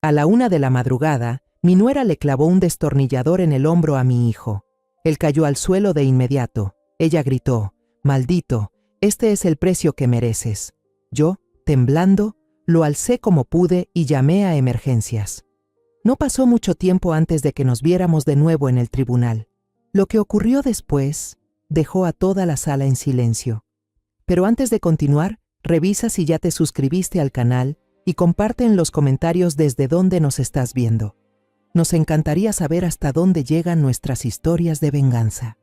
A la 1 de la madrugada, mi nuera le clavó un destornillador en el hombro a mi hijo. Él cayó al suelo de inmediato. Ella gritó: «Maldito, este es el precio que mereces». Yo, temblando, lo alcé como pude y llamé a emergencias. No pasó mucho tiempo antes de que nos viéramos de nuevo en el tribunal. Lo que ocurrió después dejó a toda la sala en silencio. Pero antes de continuar, revisa si ya te suscribiste al canal y comparte en los comentarios desde dónde nos estás viendo. Nos encantaría saber hasta dónde llegan nuestras historias de venganza.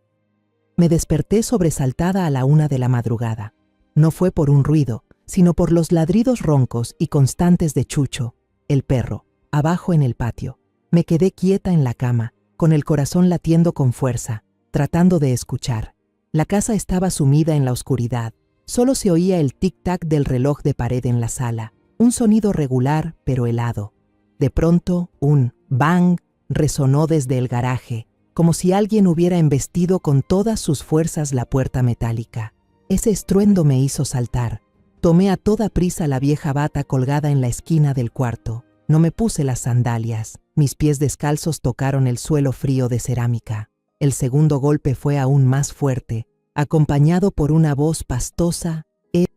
Me desperté sobresaltada a la 1 de la madrugada. No fue por un ruido, sino por los ladridos roncos y constantes de Chucho, el perro, abajo en el patio. Me quedé quieta en la cama, con el corazón latiendo con fuerza, tratando de escuchar. La casa estaba sumida en la oscuridad. Solo se oía el tic-tac del reloj de pared en la sala, un sonido regular pero helado. De pronto, un bang resonó desde el garaje, como si alguien hubiera embestido con todas sus fuerzas la puerta metálica. Ese estruendo me hizo saltar. Tomé a toda prisa la vieja bata colgada en la esquina del cuarto. No me puse las sandalias. Mis pies descalzos tocaron el suelo frío de cerámica. El segundo golpe fue aún más fuerte, acompañado por una voz pastosa.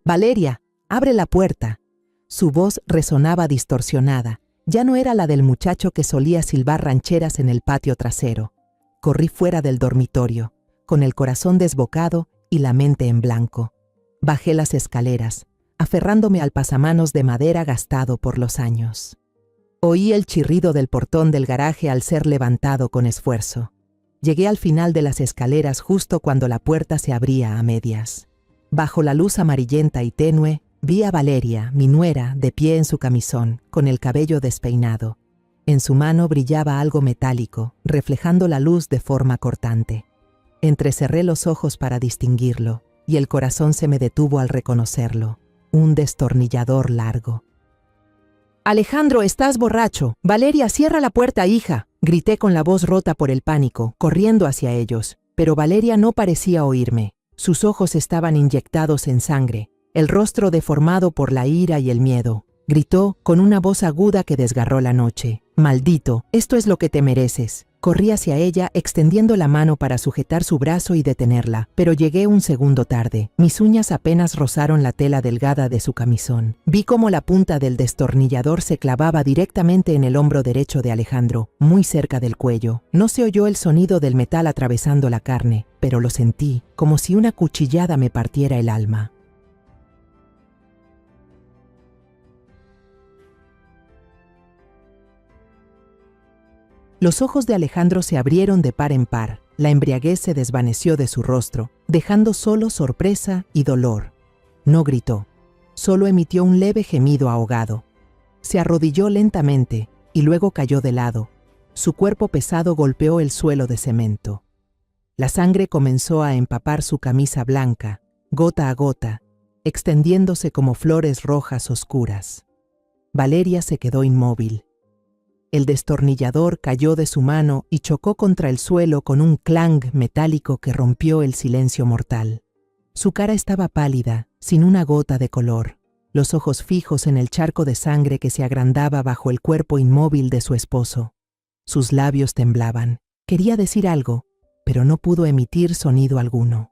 «Valeria, abre la puerta». Su voz resonaba distorsionada. Ya no era la del muchacho que solía silbar rancheras en el patio trasero. Corrí fuera del dormitorio, con el corazón desbocado y la mente en blanco. Bajé las escaleras, aferrándome al pasamanos de madera gastado por los años. Oí el chirrido del portón del garaje al ser levantado con esfuerzo. Llegué al final de las escaleras justo cuando la puerta se abría a medias. Bajo la luz amarillenta y tenue, vi a Valeria, mi nuera, de pie en su camisón, con el cabello despeinado. En su mano brillaba algo metálico, reflejando la luz de forma cortante. Entrecerré los ojos para distinguirlo, y el corazón se me detuvo al reconocerlo. Un destornillador largo. «Alejandro, estás borracho. Valeria, cierra la puerta, hija», grité con la voz rota por el pánico, corriendo hacia ellos. Pero Valeria no parecía oírme. Sus ojos estaban inyectados en sangre, el rostro deformado por la ira y el miedo. Gritó con una voz aguda que desgarró la noche: «Maldito, esto es lo que te mereces». Corrí hacia ella, extendiendo la mano para sujetar su brazo y detenerla, pero llegué un segundo tarde. Mis uñas apenas rozaron la tela delgada de su camisón. Vi cómo la punta del destornillador se clavaba directamente en el hombro derecho de Alejandro, muy cerca del cuello. No se oyó el sonido del metal atravesando la carne, pero lo sentí, como si una cuchillada me partiera el alma. Los ojos de Alejandro se abrieron de par en par. La embriaguez se desvaneció de su rostro, dejando solo sorpresa y dolor. No gritó, solo emitió un leve gemido ahogado. Se arrodilló lentamente y luego cayó de lado. Su cuerpo pesado golpeó el suelo de cemento. La sangre comenzó a empapar su camisa blanca, gota a gota, extendiéndose como flores rojas oscuras. Valeria se quedó inmóvil. El destornillador cayó de su mano y chocó contra el suelo con un clang metálico que rompió el silencio mortal. Su cara estaba pálida, sin una gota de color, los ojos fijos en el charco de sangre que se agrandaba bajo el cuerpo inmóvil de su esposo. Sus labios temblaban. Quería decir algo, pero no pudo emitir sonido alguno.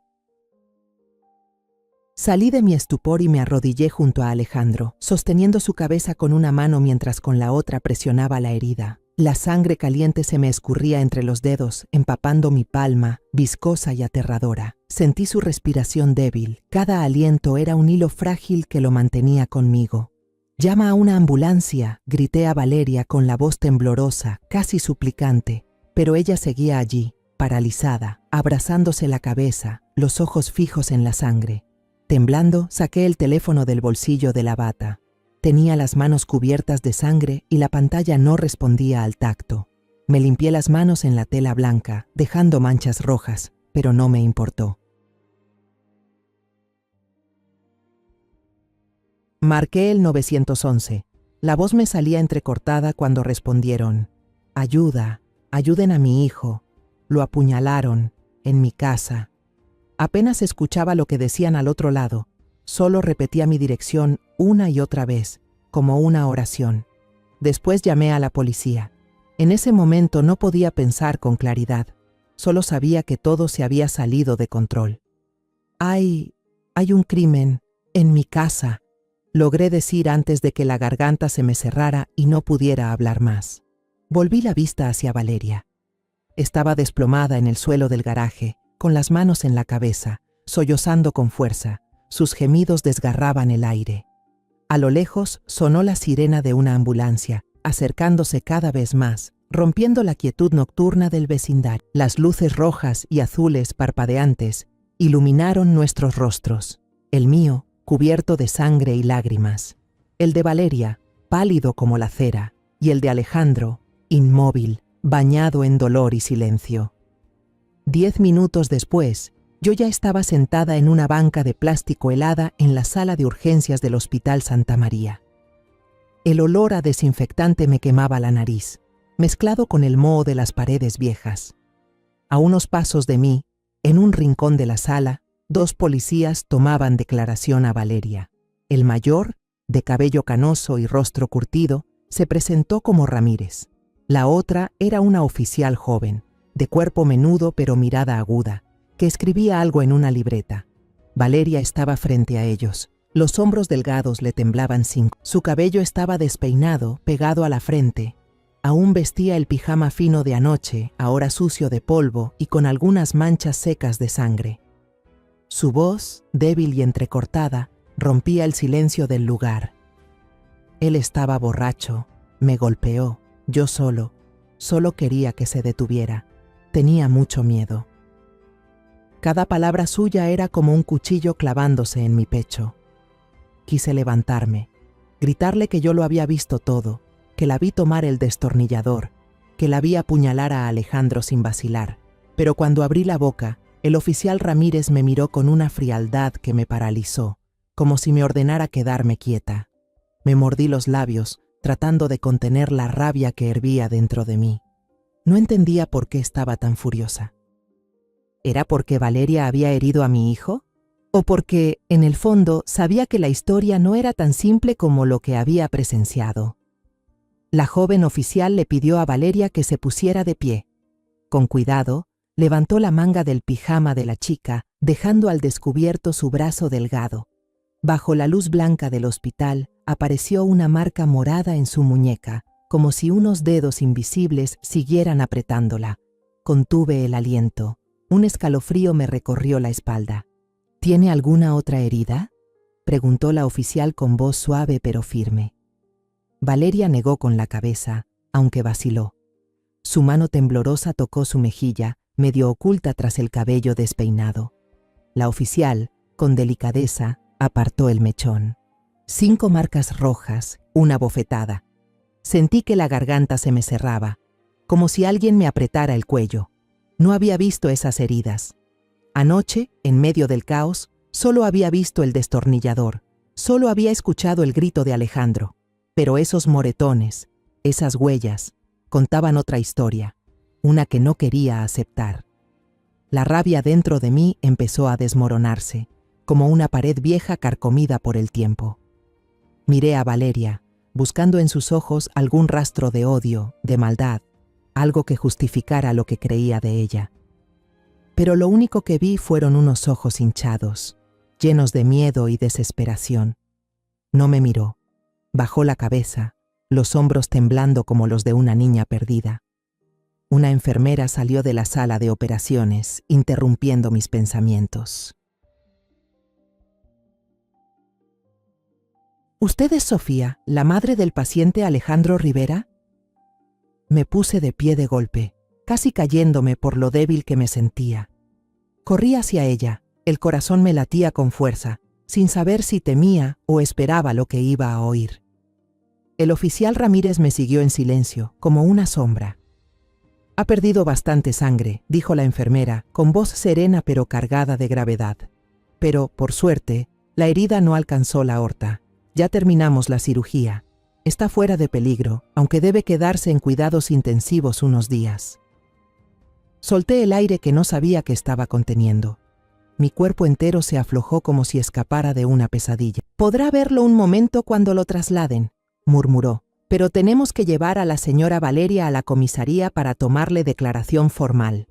Salí de mi estupor y me arrodillé junto a Alejandro, sosteniendo su cabeza con una mano mientras con la otra presionaba la herida. La sangre caliente se me escurría entre los dedos, empapando mi palma, viscosa y aterradora. Sentí su respiración débil. Cada aliento era un hilo frágil que lo mantenía conmigo. «Llama a una ambulancia», grité a Valeria con la voz temblorosa, casi suplicante, pero ella seguía allí, paralizada, abrazándose la cabeza, los ojos fijos en la sangre. Temblando, saqué el teléfono del bolsillo de la bata. Tenía las manos cubiertas de sangre y la pantalla no respondía al tacto. Me limpié las manos en la tela blanca, dejando manchas rojas, pero no me importó. Marqué el 911. La voz me salía entrecortada cuando respondieron: «Ayuda, ayuden a mi hijo. Lo apuñalaron, en mi casa». Apenas escuchaba lo que decían al otro lado, solo repetía mi dirección una y otra vez, como una oración. Después llamé a la policía. En ese momento no podía pensar con claridad. Solo sabía que todo se había salido de control. Hay un crimen en mi casa, logré decir antes de que la garganta se me cerrara y no pudiera hablar más. Volví la vista hacia Valeria. Estaba desplomada en el suelo del garaje, con las manos en la cabeza, sollozando con fuerza. Sus gemidos desgarraban el aire. A lo lejos sonó la sirena de una ambulancia, acercándose cada vez más, rompiendo la quietud nocturna del vecindario. Las luces rojas y azules parpadeantes iluminaron nuestros rostros, el mío cubierto de sangre y lágrimas, el de Valeria, pálido como la cera, y el de Alejandro, inmóvil, bañado en dolor y silencio. 10 minutos después, yo ya estaba sentada en una banca de plástico helada en la sala de urgencias del Hospital Santa María. El olor a desinfectante me quemaba la nariz, mezclado con el moho de las paredes viejas. A unos pasos de mí, en un rincón de la sala, 2 policías tomaban declaración a Valeria. El mayor, de cabello canoso y rostro curtido, se presentó como Ramírez. La otra era una oficial joven, de cuerpo menudo pero mirada aguda, que escribía algo en una libreta. Valeria estaba frente a ellos. Los hombros delgados le temblaban su cabello estaba despeinado, pegado a la frente. Aún vestía el pijama fino de anoche, ahora sucio de polvo y con algunas manchas secas de sangre. Su voz, débil y entrecortada, rompía el silencio del lugar. Él estaba borracho, me golpeó, yo solo quería que se detuviera. Tenía mucho miedo. Cada palabra suya era como un cuchillo clavándose en mi pecho. Quise levantarme, gritarle que yo lo había visto todo, que la vi tomar el destornillador, que la vi apuñalar a Alejandro sin vacilar. Pero cuando abrí la boca, el oficial Ramírez me miró con una frialdad que me paralizó, como si me ordenara quedarme quieta. Me mordí los labios, tratando de contener la rabia que hervía dentro de mí. No entendía por qué estaba tan furiosa. ¿Era porque Valeria había herido a mi hijo? ¿O porque, en el fondo, sabía que la historia no era tan simple como lo que había presenciado? La joven oficial le pidió a Valeria que se pusiera de pie. Con cuidado, levantó la manga del pijama de la chica, dejando al descubierto su brazo delgado. Bajo la luz blanca del hospital, apareció una marca morada en su muñeca, como si unos dedos invisibles siguieran apretándola. Contuve el aliento. Un escalofrío me recorrió la espalda. ¿Tiene alguna otra herida?, preguntó la oficial con voz suave pero firme. Valeria negó con la cabeza, aunque vaciló. Su mano temblorosa tocó su mejilla, medio oculta tras el cabello despeinado. La oficial, con delicadeza, apartó el mechón. 5 marcas rojas, una bofetada. Sentí que la garganta se me cerraba, como si alguien me apretara el cuello. No había visto esas heridas. Anoche, en medio del caos, solo había visto el destornillador, solo había escuchado el grito de Alejandro. Pero esos moretones, esas huellas, contaban otra historia, una que no quería aceptar. La rabia dentro de mí empezó a desmoronarse, como una pared vieja carcomida por el tiempo. Miré a Valeria, buscando en sus ojos algún rastro de odio, de maldad, algo que justificara lo que creía de ella. Pero lo único que vi fueron unos ojos hinchados, llenos de miedo y desesperación. No me miró. Bajó la cabeza, los hombros temblando como los de una niña perdida. Una enfermera salió de la sala de operaciones, interrumpiendo mis pensamientos. ¿Usted es Sofía, la madre del paciente Alejandro Rivera? Me puse de pie de golpe, casi cayéndome por lo débil que me sentía. Corrí hacia ella, el corazón me latía con fuerza, sin saber si temía o esperaba lo que iba a oír. El oficial Ramírez me siguió en silencio, como una sombra. «Ha perdido bastante sangre», dijo la enfermera, con voz serena pero cargada de gravedad. «Pero, por suerte, la herida no alcanzó la aorta. Ya terminamos la cirugía. Está fuera de peligro, aunque debe quedarse en cuidados intensivos unos días». Solté el aire que no sabía que estaba conteniendo. Mi cuerpo entero se aflojó como si escapara de una pesadilla. «Podrá verlo un momento cuando lo trasladen», murmuró, Pero tenemos que llevar a la señora Valeria a la comisaría para tomarle declaración formal.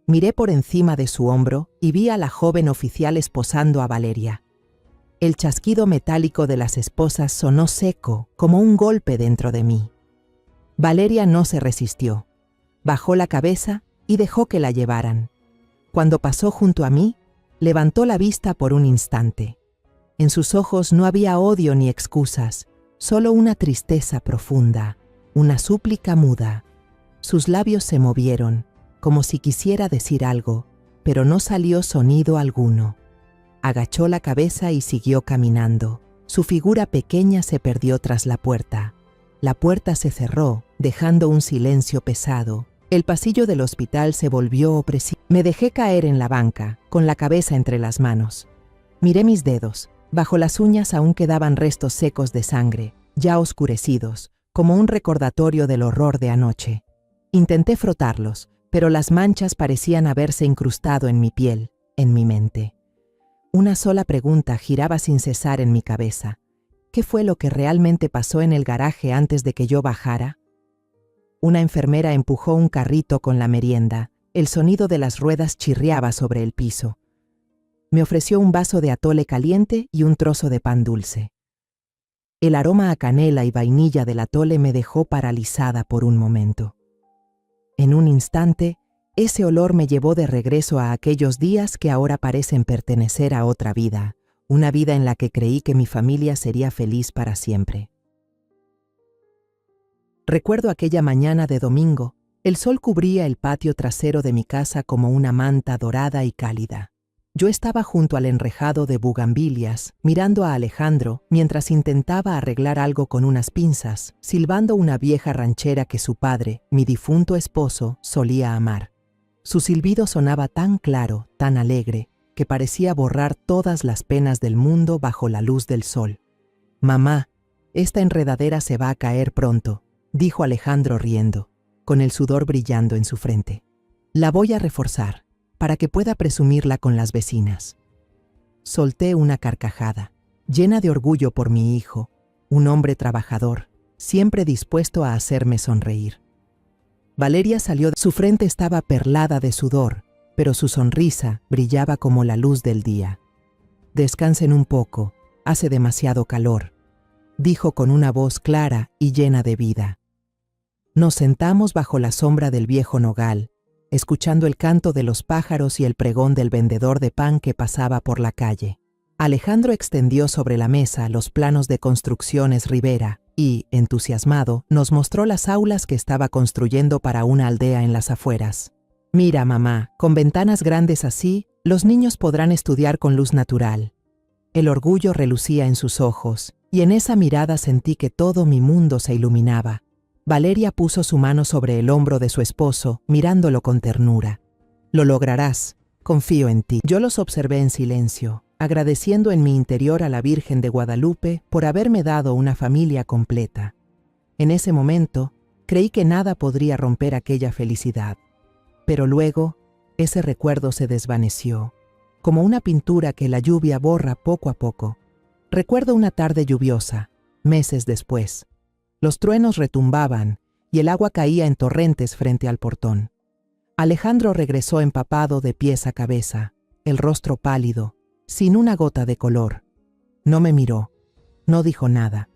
Miré por encima de su hombro y vi a la joven oficial esposando a Valeria. El chasquido metálico de las esposas sonó seco, como un golpe dentro de mí. Valeria no se resistió. Bajó la cabeza y dejó que la llevaran. Cuando pasó junto a mí, levantó la vista por un instante. En sus ojos no había odio ni excusas, solo una tristeza profunda, una súplica muda. Sus labios se movieron, como si quisiera decir algo, pero no salió sonido alguno. Agachó la cabeza y siguió caminando. Su figura pequeña se perdió tras la puerta. La puerta se cerró, dejando un silencio pesado. El pasillo del hospital se volvió opresivo. Me dejé caer en la banca, con la cabeza entre las manos. Miré mis dedos. Bajo las uñas aún quedaban restos secos de sangre, ya oscurecidos, como un recordatorio del horror de anoche. Intenté frotarlos, pero las manchas parecían haberse incrustado en mi piel, en mi mente. Una sola pregunta giraba sin cesar en mi cabeza. ¿Qué fue lo que realmente pasó en el garaje antes de que yo bajara? Una enfermera empujó un carrito con la merienda. El sonido de las ruedas chirriaba sobre el piso. Me ofreció un vaso de atole caliente y un trozo de pan dulce. El aroma a canela y vainilla del atole me dejó paralizada por un momento. En un instante, ese olor me llevó de regreso a aquellos días que ahora parecen pertenecer a otra vida, una vida en la que creí que mi familia sería feliz para siempre. Recuerdo aquella mañana de domingo. El sol cubría el patio trasero de mi casa como una manta dorada y cálida. Yo estaba junto al enrejado de bugambilias, mirando a Alejandro mientras intentaba arreglar algo con unas pinzas, silbando una vieja ranchera que su padre, mi difunto esposo, solía amar. Su silbido sonaba tan claro, tan alegre, que parecía borrar todas las penas del mundo bajo la luz del sol. «Mamá, esta enredadera se va a caer pronto», dijo Alejandro riendo, con el sudor brillando en su frente. «La voy a reforzar, para que pueda presumirla con las vecinas». Solté una carcajada, llena de orgullo por mi hijo, un hombre trabajador, siempre dispuesto a hacerme sonreír. Valeria salió. Su frente estaba perlada de sudor, pero su sonrisa brillaba como la luz del día. «Descansen un poco, hace demasiado calor», dijo con una voz clara y llena de vida. Nos sentamos bajo la sombra del viejo nogal, escuchando el canto de los pájaros y el pregón del vendedor de pan que pasaba por la calle. Alejandro extendió sobre la mesa los planos de construcciones Rivera y, entusiasmado, nos mostró las aulas que estaba construyendo para una aldea en las afueras. «Mira, mamá, con ventanas grandes así, los niños podrán estudiar con luz natural». El orgullo relucía en sus ojos, y en esa mirada sentí que todo mi mundo se iluminaba. Valeria puso su mano sobre el hombro de su esposo, mirándolo con ternura. «Lo lograrás, confío en ti». Yo los observé en silencio, agradeciendo en mi interior a la Virgen de Guadalupe por haberme dado una familia completa. En ese momento, creí que nada podría romper aquella felicidad. Pero luego, ese recuerdo se desvaneció, como una pintura que la lluvia borra poco a poco. Recuerdo una tarde lluviosa, meses después. Los truenos retumbaban y el agua caía en torrentes frente al portón. Alejandro regresó empapado de pies a cabeza, el rostro pálido, sin una gota de color. No me miró, no dijo nada.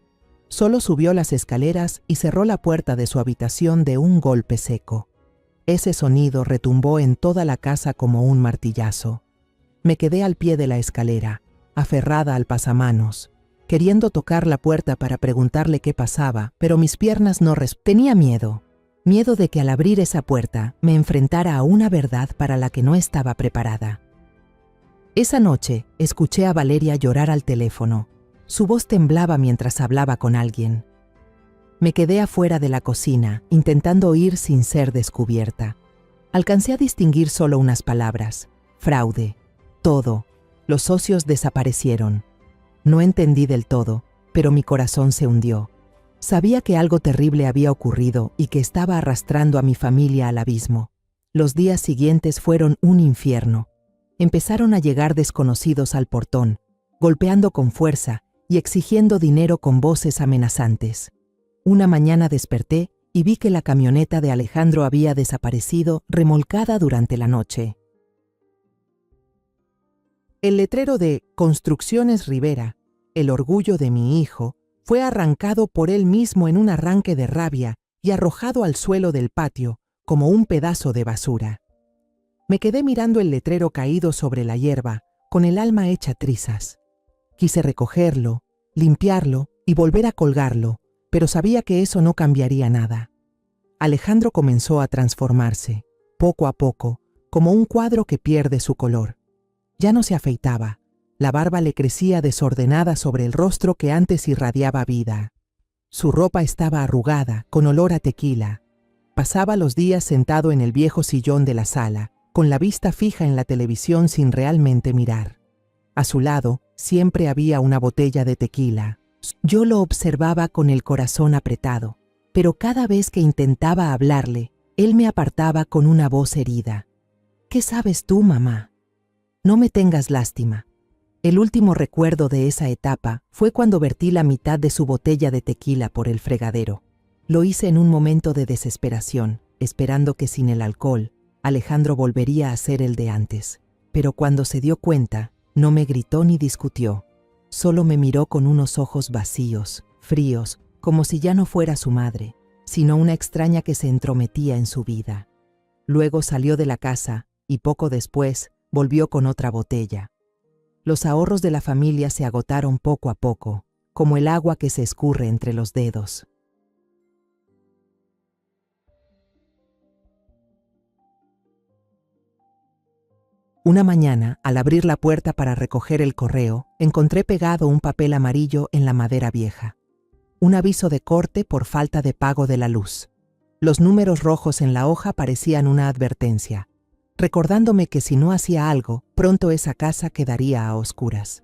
Solo subió las escaleras y cerró la puerta de su habitación de un golpe seco. Ese sonido retumbó en toda la casa como un martillazo. Me quedé al pie de la escalera, aferrada al pasamanos, queriendo tocar la puerta para preguntarle qué pasaba, pero mis piernas no Tenía miedo de que al abrir esa puerta me enfrentara a una verdad para la que no estaba preparada. Esa noche escuché a Valeria llorar al teléfono. Su voz temblaba mientras hablaba con alguien. Me quedé afuera de la cocina, intentando oír sin ser descubierta. Alcancé a distinguir solo unas palabras: fraude, todo, los socios desaparecieron. No entendí del todo, pero mi corazón se hundió. Sabía que algo terrible había ocurrido y que estaba arrastrando a mi familia al abismo. Los días siguientes fueron un infierno. Empezaron a llegar desconocidos al portón, golpeando con fuerza y exigiendo dinero con voces amenazantes. Una mañana desperté y vi que la camioneta de Alejandro había desaparecido, remolcada durante la noche. El letrero de Construcciones Rivera, el orgullo de mi hijo, fue arrancado por él mismo en un arranque de rabia y arrojado al suelo del patio como un pedazo de basura. Me quedé mirando el letrero caído sobre la hierba, con el alma hecha trizas. Quise recogerlo, limpiarlo y volver a colgarlo, pero sabía que eso no cambiaría nada. Alejandro comenzó a transformarse, poco a poco, como un cuadro que pierde su color. Ya no se afeitaba, la barba le crecía desordenada sobre el rostro que antes irradiaba vida. Su ropa estaba arrugada, con olor a tequila. Pasaba los días sentado en el viejo sillón de la sala, con la vista fija en la televisión sin realmente mirar. A su lado siempre había una botella de tequila. Yo lo observaba con el corazón apretado, pero cada vez que intentaba hablarle, él me apartaba con una voz herida. ¿Qué sabes tú, mamá? No me tengas lástima. El último recuerdo de esa etapa fue cuando vertí la mitad de su botella de tequila por el fregadero. Lo hice en un momento de desesperación, esperando que sin el alcohol, Alejandro volvería a ser el de antes. Pero cuando se dio cuenta, no me gritó ni discutió. Solo me miró con unos ojos vacíos, fríos, como si ya no fuera su madre, sino una extraña que se entrometía en su vida. Luego salió de la casa y poco después volvió con otra botella. Los ahorros de la familia se agotaron poco a poco, como el agua que se escurre entre los dedos. Una mañana, al abrir la puerta para recoger el correo, encontré pegado un papel amarillo en la madera vieja. Un aviso de corte por falta de pago de la luz. Los números rojos en la hoja parecían una advertencia, recordándome que si no hacía algo, pronto esa casa quedaría a oscuras.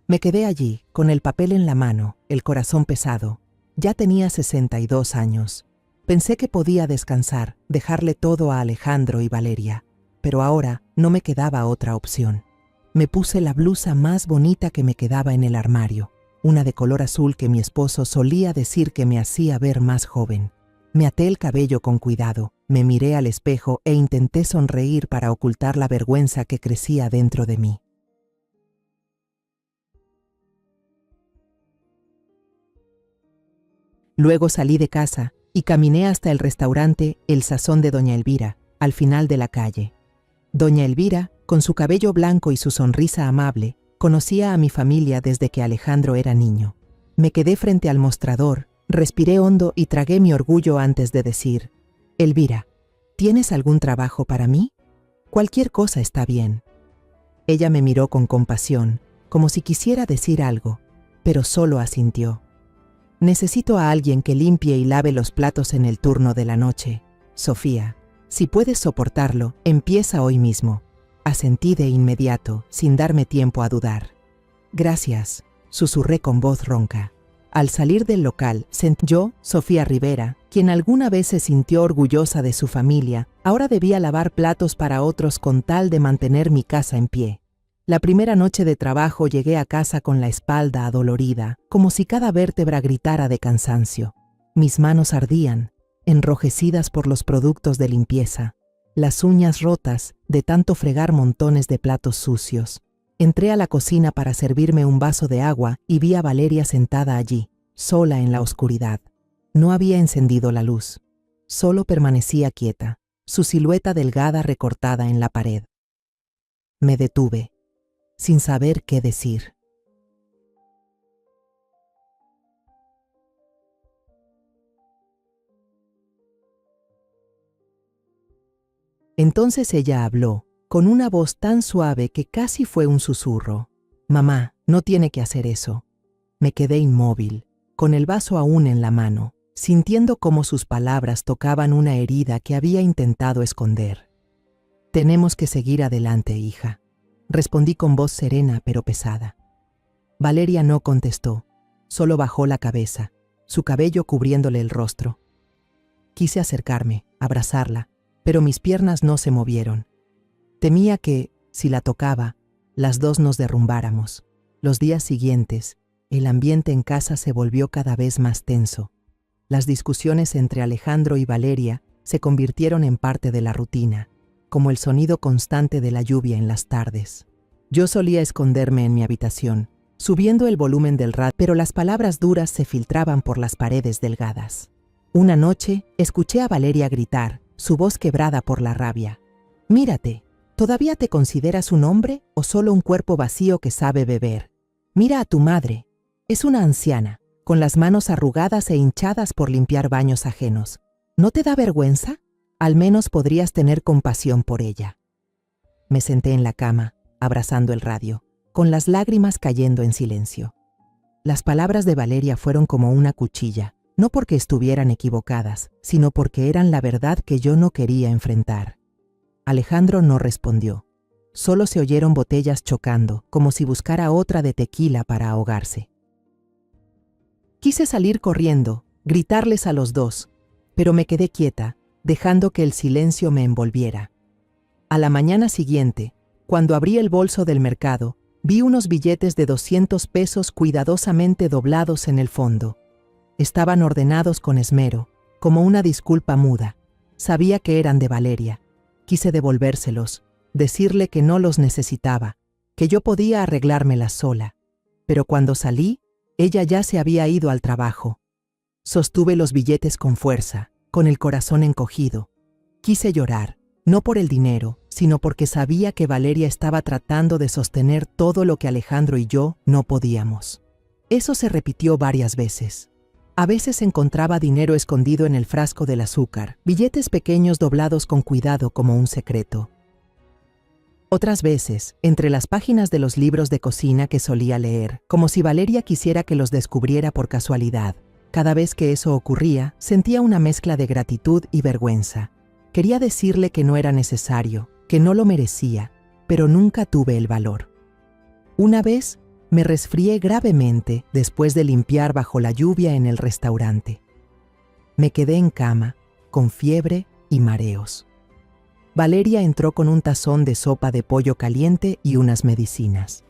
Me quedé allí, con el papel en la mano, el corazón pesado. Ya tenía 62 años. Pensé que podía descansar, dejarle todo a Alejandro y Valeria. Pero ahora no me quedaba otra opción. Me puse la blusa más bonita que me quedaba en el armario, una de color azul que mi esposo solía decir que me hacía ver más joven. Me até el cabello con cuidado, me miré al espejo e intenté sonreír para ocultar la vergüenza que crecía dentro de mí. Luego salí de casa y caminé hasta el restaurante El Sazón de Doña Elvira, al final de la calle. Doña Elvira, con su cabello blanco y su sonrisa amable, conocía a mi familia desde que Alejandro era niño. Me quedé frente al mostrador, respiré hondo y tragué mi orgullo antes de decir: Elvira, ¿tienes algún trabajo para mí? Cualquier cosa está bien. Ella me miró con compasión, como si quisiera decir algo, pero solo asintió. Necesito a alguien que limpie y lave los platos en el turno de la noche. Sofía, si puedes soportarlo, empieza hoy mismo. Asentí de inmediato, sin darme tiempo a dudar. Gracias, susurré con voz ronca. Al salir del local, yo, Sofía Rivera, quien alguna vez se sintió orgullosa de su familia, ahora debía lavar platos para otros con tal de mantener mi casa en pie. La primera noche de trabajo llegué a casa con la espalda adolorida, como si cada vértebra gritara de cansancio. Mis manos ardían, enrojecidas por los productos de limpieza, las uñas rotas de tanto fregar montones de platos sucios. Entré a la cocina para servirme un vaso de agua y vi a Valeria sentada allí, sola en la oscuridad. No había encendido la luz, solo permanecía quieta, su silueta delgada recortada en la pared. Me detuve, sin saber qué decir. Entonces ella habló, con una voz tan suave que casi fue un susurro. Mamá, no tiene que hacer eso. Me quedé inmóvil, con el vaso aún en la mano, sintiendo cómo sus palabras tocaban una herida que había intentado esconder. Tenemos que seguir adelante, hija, respondí con voz serena pero pesada. Valeria no contestó, solo bajó la cabeza, su cabello cubriéndole el rostro. Quise acercarme, abrazarla, pero mis piernas no se movieron. Temía que, si la tocaba, las dos nos derrumbáramos. Los días siguientes, el ambiente en casa se volvió cada vez más tenso. Las discusiones entre Alejandro y Valeria se convirtieron en parte de la rutina, como el sonido constante de la lluvia en las tardes. Yo solía esconderme en mi habitación, subiendo el volumen del radio, pero las palabras duras se filtraban por las paredes delgadas. Una noche, escuché a Valeria gritar, su voz quebrada por la rabia. «Mírate, ¿todavía te consideras un hombre o solo un cuerpo vacío que sabe beber? Mira a tu madre. Es una anciana, con las manos arrugadas e hinchadas por limpiar baños ajenos. ¿No te da vergüenza? Al menos podrías tener compasión por ella». Me senté en la cama, abrazando el radio, con las lágrimas cayendo en silencio. Las palabras de Valeria fueron como una cuchilla, no porque estuvieran equivocadas, sino porque eran la verdad que yo no quería enfrentar. Alejandro no respondió. Solo se oyeron botellas chocando, como si buscara otra de tequila para ahogarse. Quise salir corriendo, gritarles a los dos, pero me quedé quieta, dejando que el silencio me envolviera. A la mañana siguiente, cuando abrí el bolso del mercado, vi unos billetes de 200 pesos cuidadosamente doblados en el fondo. Estaban ordenados con esmero, como una disculpa muda. Sabía que eran de Valeria. Quise devolvérselos, decirle que no los necesitaba, que yo podía arreglármelas sola. Pero cuando salí, ella ya se había ido al trabajo. Sostuve los billetes con fuerza, con el corazón encogido. Quise llorar, no por el dinero, sino porque sabía que Valeria estaba tratando de sostener todo lo que Alejandro y yo no podíamos. Eso se repitió varias veces. A veces encontraba dinero escondido en el frasco del azúcar, billetes pequeños doblados con cuidado como un secreto. Otras veces, entre las páginas de los libros de cocina que solía leer, como si Valeria quisiera que los descubriera por casualidad. Cada vez que eso ocurría, sentía una mezcla de gratitud y vergüenza. Quería decirle que no era necesario, que no lo merecía, pero nunca tuve el valor. Una vez, me resfrié gravemente después de limpiar bajo la lluvia en el restaurante. Me quedé en cama, con fiebre y mareos. Valeria entró con un tazón de sopa de pollo caliente y unas medicinas.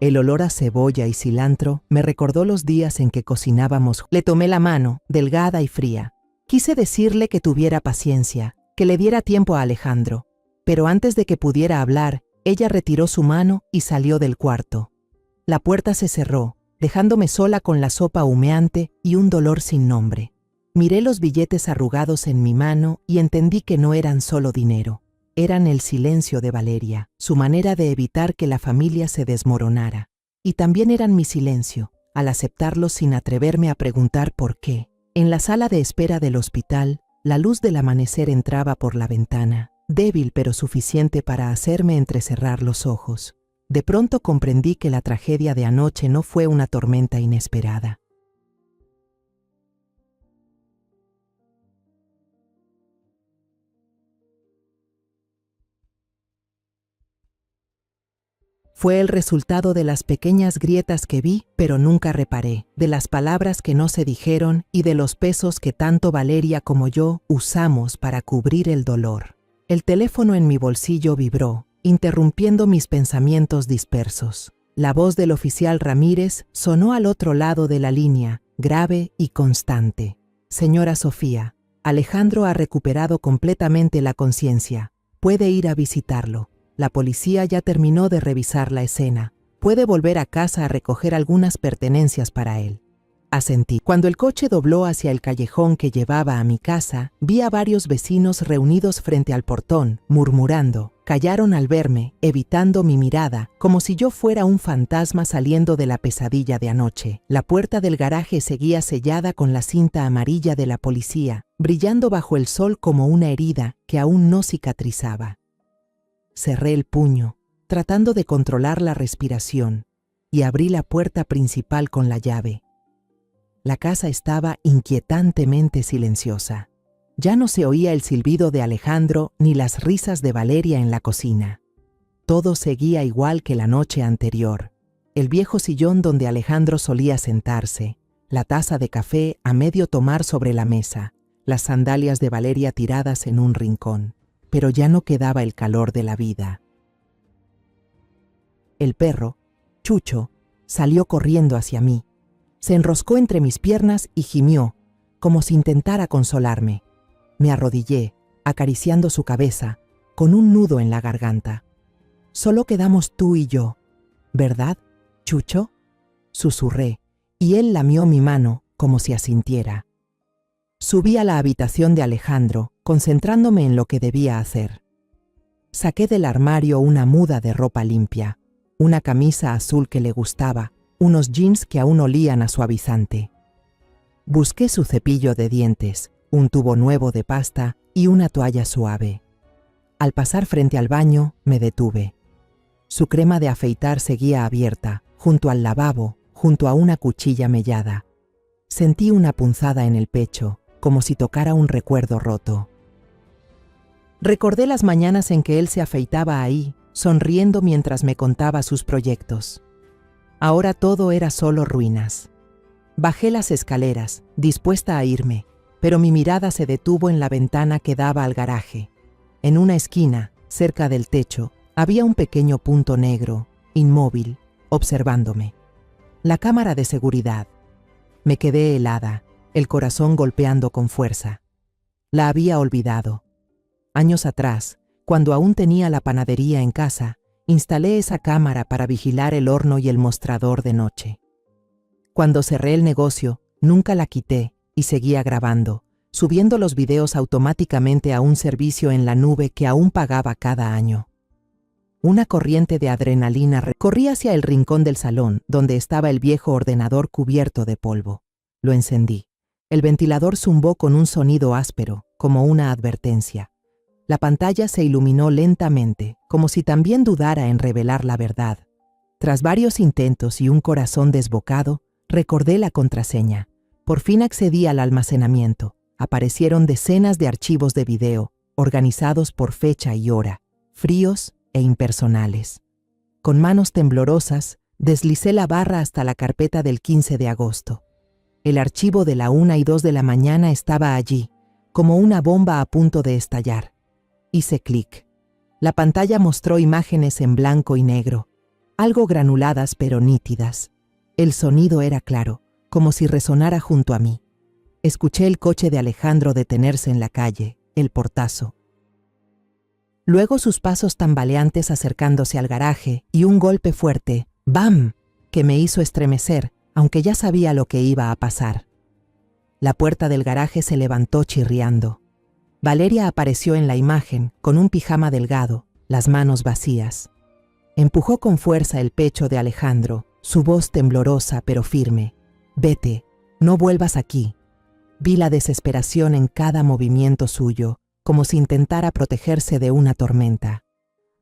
El olor a cebolla y cilantro me recordó los días en que cocinábamos. Le tomé la mano, delgada y fría. Quise decirle que tuviera paciencia, que le diera tiempo a Alejandro, pero antes de que pudiera hablar, ella retiró su mano y salió del cuarto. La puerta se cerró, dejándome sola con la sopa humeante y un dolor sin nombre. Miré los billetes arrugados en mi mano y entendí que no eran solo dinero. Eran el silencio de Valeria, su manera de evitar que la familia se desmoronara. Y también eran mi silencio, al aceptarlo sin atreverme a preguntar por qué. En la sala de espera del hospital, la luz del amanecer entraba por la ventana, débil pero suficiente para hacerme entrecerrar los ojos. De pronto comprendí que la tragedia de anoche no fue una tormenta inesperada. Fue el resultado de las pequeñas grietas que vi, pero nunca reparé, de las palabras que no se dijeron y de los pesos que tanto Valeria como yo usamos para cubrir el dolor. El teléfono en mi bolsillo vibró, interrumpiendo mis pensamientos dispersos. La voz del oficial Ramírez sonó al otro lado de la línea, grave y constante. «Señora Sofía, Alejandro ha recuperado completamente la conciencia. Puede ir a visitarlo. La policía ya terminó de revisar la escena. Puede volver a casa a recoger algunas pertenencias para él». Asentí. Cuando el coche dobló hacia el callejón que llevaba a mi casa, vi a varios vecinos reunidos frente al portón, murmurando. Callaron al verme, evitando mi mirada, como si yo fuera un fantasma saliendo de la pesadilla de anoche. La puerta del garaje seguía sellada con la cinta amarilla de la policía, brillando bajo el sol como una herida que aún no cicatrizaba. Cerré el puño, tratando de controlar la respiración, y abrí la puerta principal con la llave. La casa estaba inquietantemente silenciosa. Ya no se oía el silbido de Alejandro ni las risas de Valeria en la cocina. Todo seguía igual que la noche anterior. El viejo sillón donde Alejandro solía sentarse, la taza de café a medio tomar sobre la mesa, las sandalias de Valeria tiradas en un rincón. Pero ya no quedaba el calor de la vida. El perro, Chucho, salió corriendo hacia mí. Se enroscó entre mis piernas y gimió, como si intentara consolarme. Me arrodillé, acariciando su cabeza, con un nudo en la garganta. «Solo quedamos tú y yo, ¿verdad, Chucho?», susurré, y él lamió mi mano como si asintiera. Subí a la habitación de Alejandro, concentrándome en lo que debía hacer. Saqué del armario una muda de ropa limpia, una camisa azul que le gustaba, unos jeans que aún olían a suavizante. Busqué su cepillo de dientes, un tubo nuevo de pasta y una toalla suave. Al pasar frente al baño, me detuve. Su crema de afeitar seguía abierta, junto al lavabo, junto a una cuchilla mellada. Sentí una punzada en el pecho, como si tocara un recuerdo roto. Recordé las mañanas en que él se afeitaba ahí, sonriendo mientras me contaba sus proyectos. Ahora todo era solo ruinas. Bajé las escaleras, dispuesta a irme, pero mi mirada se detuvo en la ventana que daba al garaje. En una esquina, cerca del techo, había un pequeño punto negro, inmóvil, observándome. La cámara de seguridad. Me quedé helada, el corazón golpeando con fuerza. La había olvidado. Años atrás, cuando aún tenía la panadería en casa, instalé esa cámara para vigilar el horno y el mostrador de noche. Cuando cerré el negocio, nunca la quité y seguía grabando, subiendo los videos automáticamente a un servicio en la nube que aún pagaba cada año. Una corriente de adrenalina corría hacia el rincón del salón, donde estaba el viejo ordenador cubierto de polvo. Lo encendí. El ventilador zumbó con un sonido áspero, como una advertencia. La pantalla se iluminó lentamente, como si también dudara en revelar la verdad. Tras varios intentos y un corazón desbocado, recordé la contraseña. Por fin accedí al almacenamiento. Aparecieron decenas de archivos de video, organizados por fecha y hora, fríos e impersonales. Con manos temblorosas, deslicé la barra hasta la carpeta del 15 de agosto. El archivo de la 1 y 2 de la mañana estaba allí, como una bomba a punto de estallar. Hice clic. La pantalla mostró imágenes en blanco y negro, algo granuladas pero nítidas. El sonido era claro, como si resonara junto a mí. Escuché el coche de Alejandro detenerse en la calle, el portazo. Luego sus pasos tambaleantes acercándose al garaje y un golpe fuerte, ¡bam!, que me hizo estremecer, aunque ya sabía lo que iba a pasar. La puerta del garaje se levantó chirriando. Valeria apareció en la imagen, con un pijama delgado, las manos vacías. Empujó con fuerza el pecho de Alejandro, su voz temblorosa pero firme. «Vete, no vuelvas aquí». Vi la desesperación en cada movimiento suyo, como si intentara protegerse de una tormenta.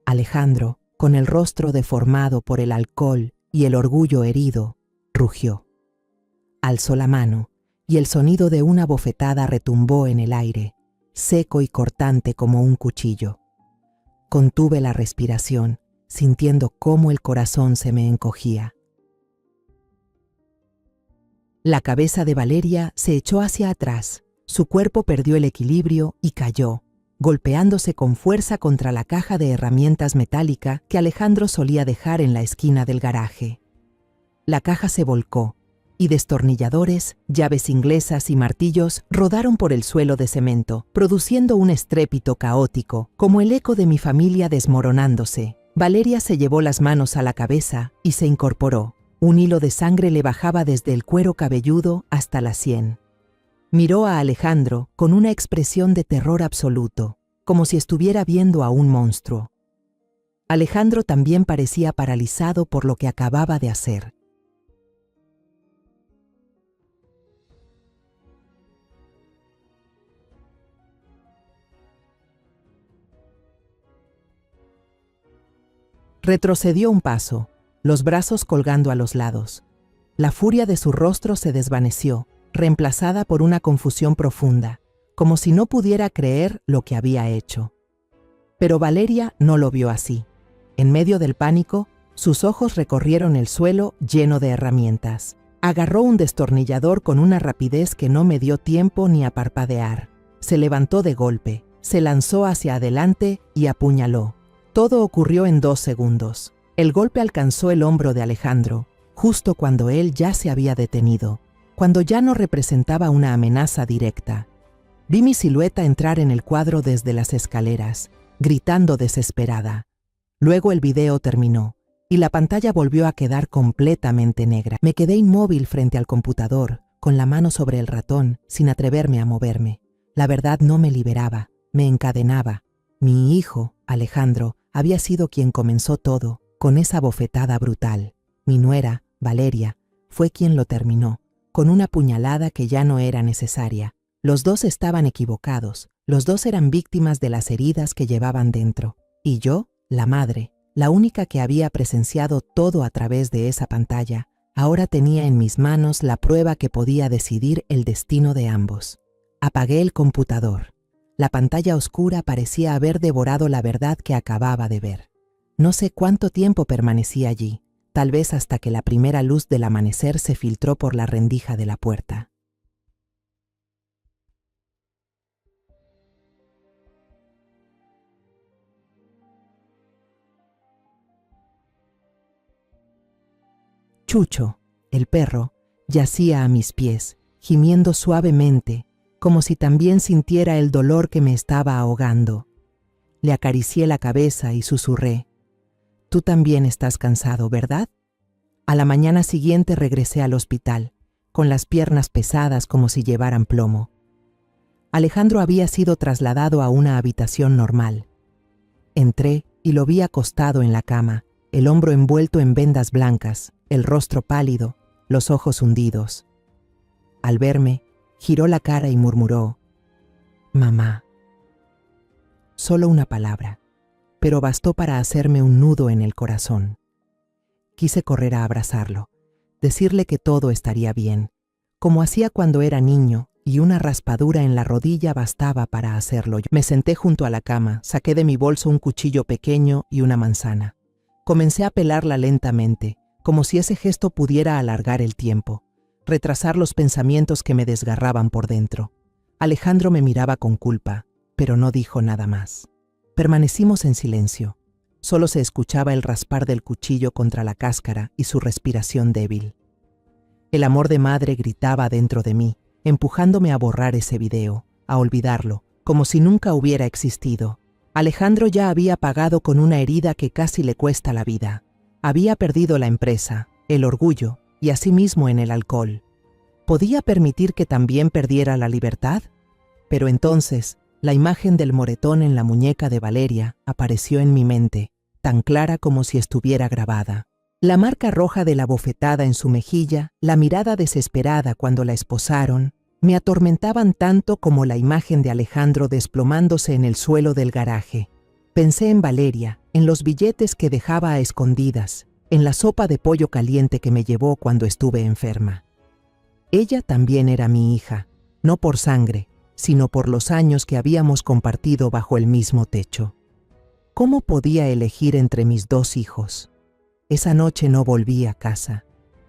Alejandro, con el rostro deformado por el alcohol y el orgullo herido, rugió. Alzó la mano, y el sonido de una bofetada retumbó en el aire, seco y cortante como un cuchillo. Contuve la respiración, sintiendo cómo el corazón se me encogía. La cabeza de Valeria se echó hacia atrás, su cuerpo perdió el equilibrio y cayó, golpeándose con fuerza contra la caja de herramientas metálica que Alejandro solía dejar en la esquina del garaje. La caja se volcó, y destornilladores, llaves inglesas y martillos rodaron por el suelo de cemento, produciendo un estrépito caótico, como el eco de mi familia desmoronándose. Valeria se llevó las manos a la cabeza y se incorporó. Un hilo de sangre le bajaba desde el cuero cabelludo hasta la sien. Miró a Alejandro con una expresión de terror absoluto, como si estuviera viendo a un monstruo. Alejandro también parecía paralizado por lo que acababa de hacer. Retrocedió un paso, los brazos colgando a los lados. La furia de su rostro se desvaneció, reemplazada por una confusión profunda, como si no pudiera creer lo que había hecho. Pero Valeria no lo vio así. En medio del pánico, sus ojos recorrieron el suelo lleno de herramientas. Agarró un destornillador con una rapidez que no me dio tiempo ni a parpadear. Se levantó de golpe, se lanzó hacia adelante y apuñaló. Todo ocurrió en 2 segundos. El golpe alcanzó el hombro de Alejandro, justo cuando él ya se había detenido. cuando ya no representaba una amenaza directa. Vi mi silueta entrar en el cuadro desde las escaleras, gritando desesperada. Luego el video terminó y la pantalla volvió a quedar completamente negra. Me quedé inmóvil frente al computador, con la mano sobre el ratón, sin atreverme a moverme. La verdad no me liberaba, me encadenaba. Mi hijo, Alejandro, había sido quien comenzó todo, con esa bofetada brutal. Mi nuera, Valeria, fue quien lo terminó, con una puñalada que ya no era necesaria. Los dos estaban equivocados, los dos eran víctimas de las heridas que llevaban dentro. Y yo, la madre, la única que había presenciado todo a través de esa pantalla, ahora tenía en mis manos la prueba que podía decidir el destino de ambos. Apagué el computador. La pantalla oscura parecía haber devorado la verdad que acababa de ver. No sé cuánto tiempo permanecí allí, tal vez hasta que la primera luz del amanecer se filtró por la rendija de la puerta. Chucho, el perro, yacía a mis pies, gimiendo suavemente, como si también sintiera el dolor que me estaba ahogando. Le acaricié la cabeza y susurré: «Tú también estás cansado, ¿verdad?». A la mañana siguiente regresé al hospital, con las piernas pesadas como si llevaran plomo. Alejandro había sido trasladado a una habitación normal. Entré y lo vi acostado en la cama, el hombro envuelto en vendas blancas, el rostro pálido, los ojos hundidos. Al verme, giró la cara y murmuró: «Mamá». Solo una palabra, pero bastó para hacerme un nudo en el corazón. Quise correr a abrazarlo, decirle que todo estaría bien, como hacía cuando era niño, y una raspadura en la rodilla bastaba para hacerlo. Me senté junto a la cama, saqué de mi bolso un cuchillo pequeño y una manzana. Comencé a pelarla lentamente, como si ese gesto pudiera alargar el tiempo, retrasar los pensamientos que me desgarraban por dentro. Alejandro me miraba con culpa, pero no dijo nada más. Permanecimos en silencio. Solo se escuchaba el raspar del cuchillo contra la cáscara y su respiración débil. El amor de madre gritaba dentro de mí, empujándome a borrar ese video, a olvidarlo, como si nunca hubiera existido. Alejandro ya había pagado con una herida que casi le cuesta la vida. Había perdido la empresa, el orgullo y asimismo en el alcohol. ¿Podía permitir que también perdiera la libertad? Pero entonces, la imagen del moretón en la muñeca de Valeria apareció en mi mente, tan clara como si estuviera grabada. La marca roja de la bofetada en su mejilla, la mirada desesperada cuando la esposaron, me atormentaban tanto como la imagen de Alejandro desplomándose en el suelo del garaje. Pensé en Valeria, en los billetes que dejaba a escondidas, en la sopa de pollo caliente que me llevó cuando estuve enferma. Ella también era mi hija, no por sangre, sino por los años que habíamos compartido bajo el mismo techo. ¿Cómo podía elegir entre mis dos hijos? Esa noche no volví a casa.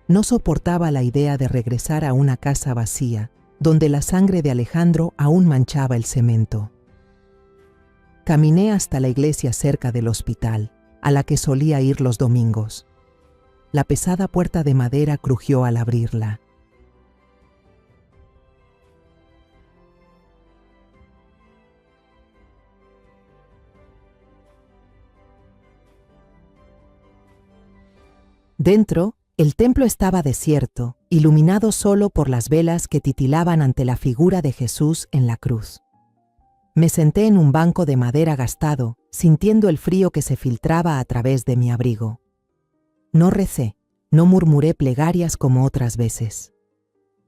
No soportaba la idea de regresar a una casa vacía, donde la sangre de Alejandro aún manchaba el cemento. Caminé hasta la iglesia cerca del hospital, a la que solía ir los domingos. La pesada puerta de madera crujió al abrirla. Dentro, el templo estaba desierto, iluminado solo por las velas que titilaban ante la figura de Jesús en la cruz. Me senté en un banco de madera gastado, sintiendo el frío que se filtraba a través de mi abrigo. No recé, no murmuré plegarias como otras veces.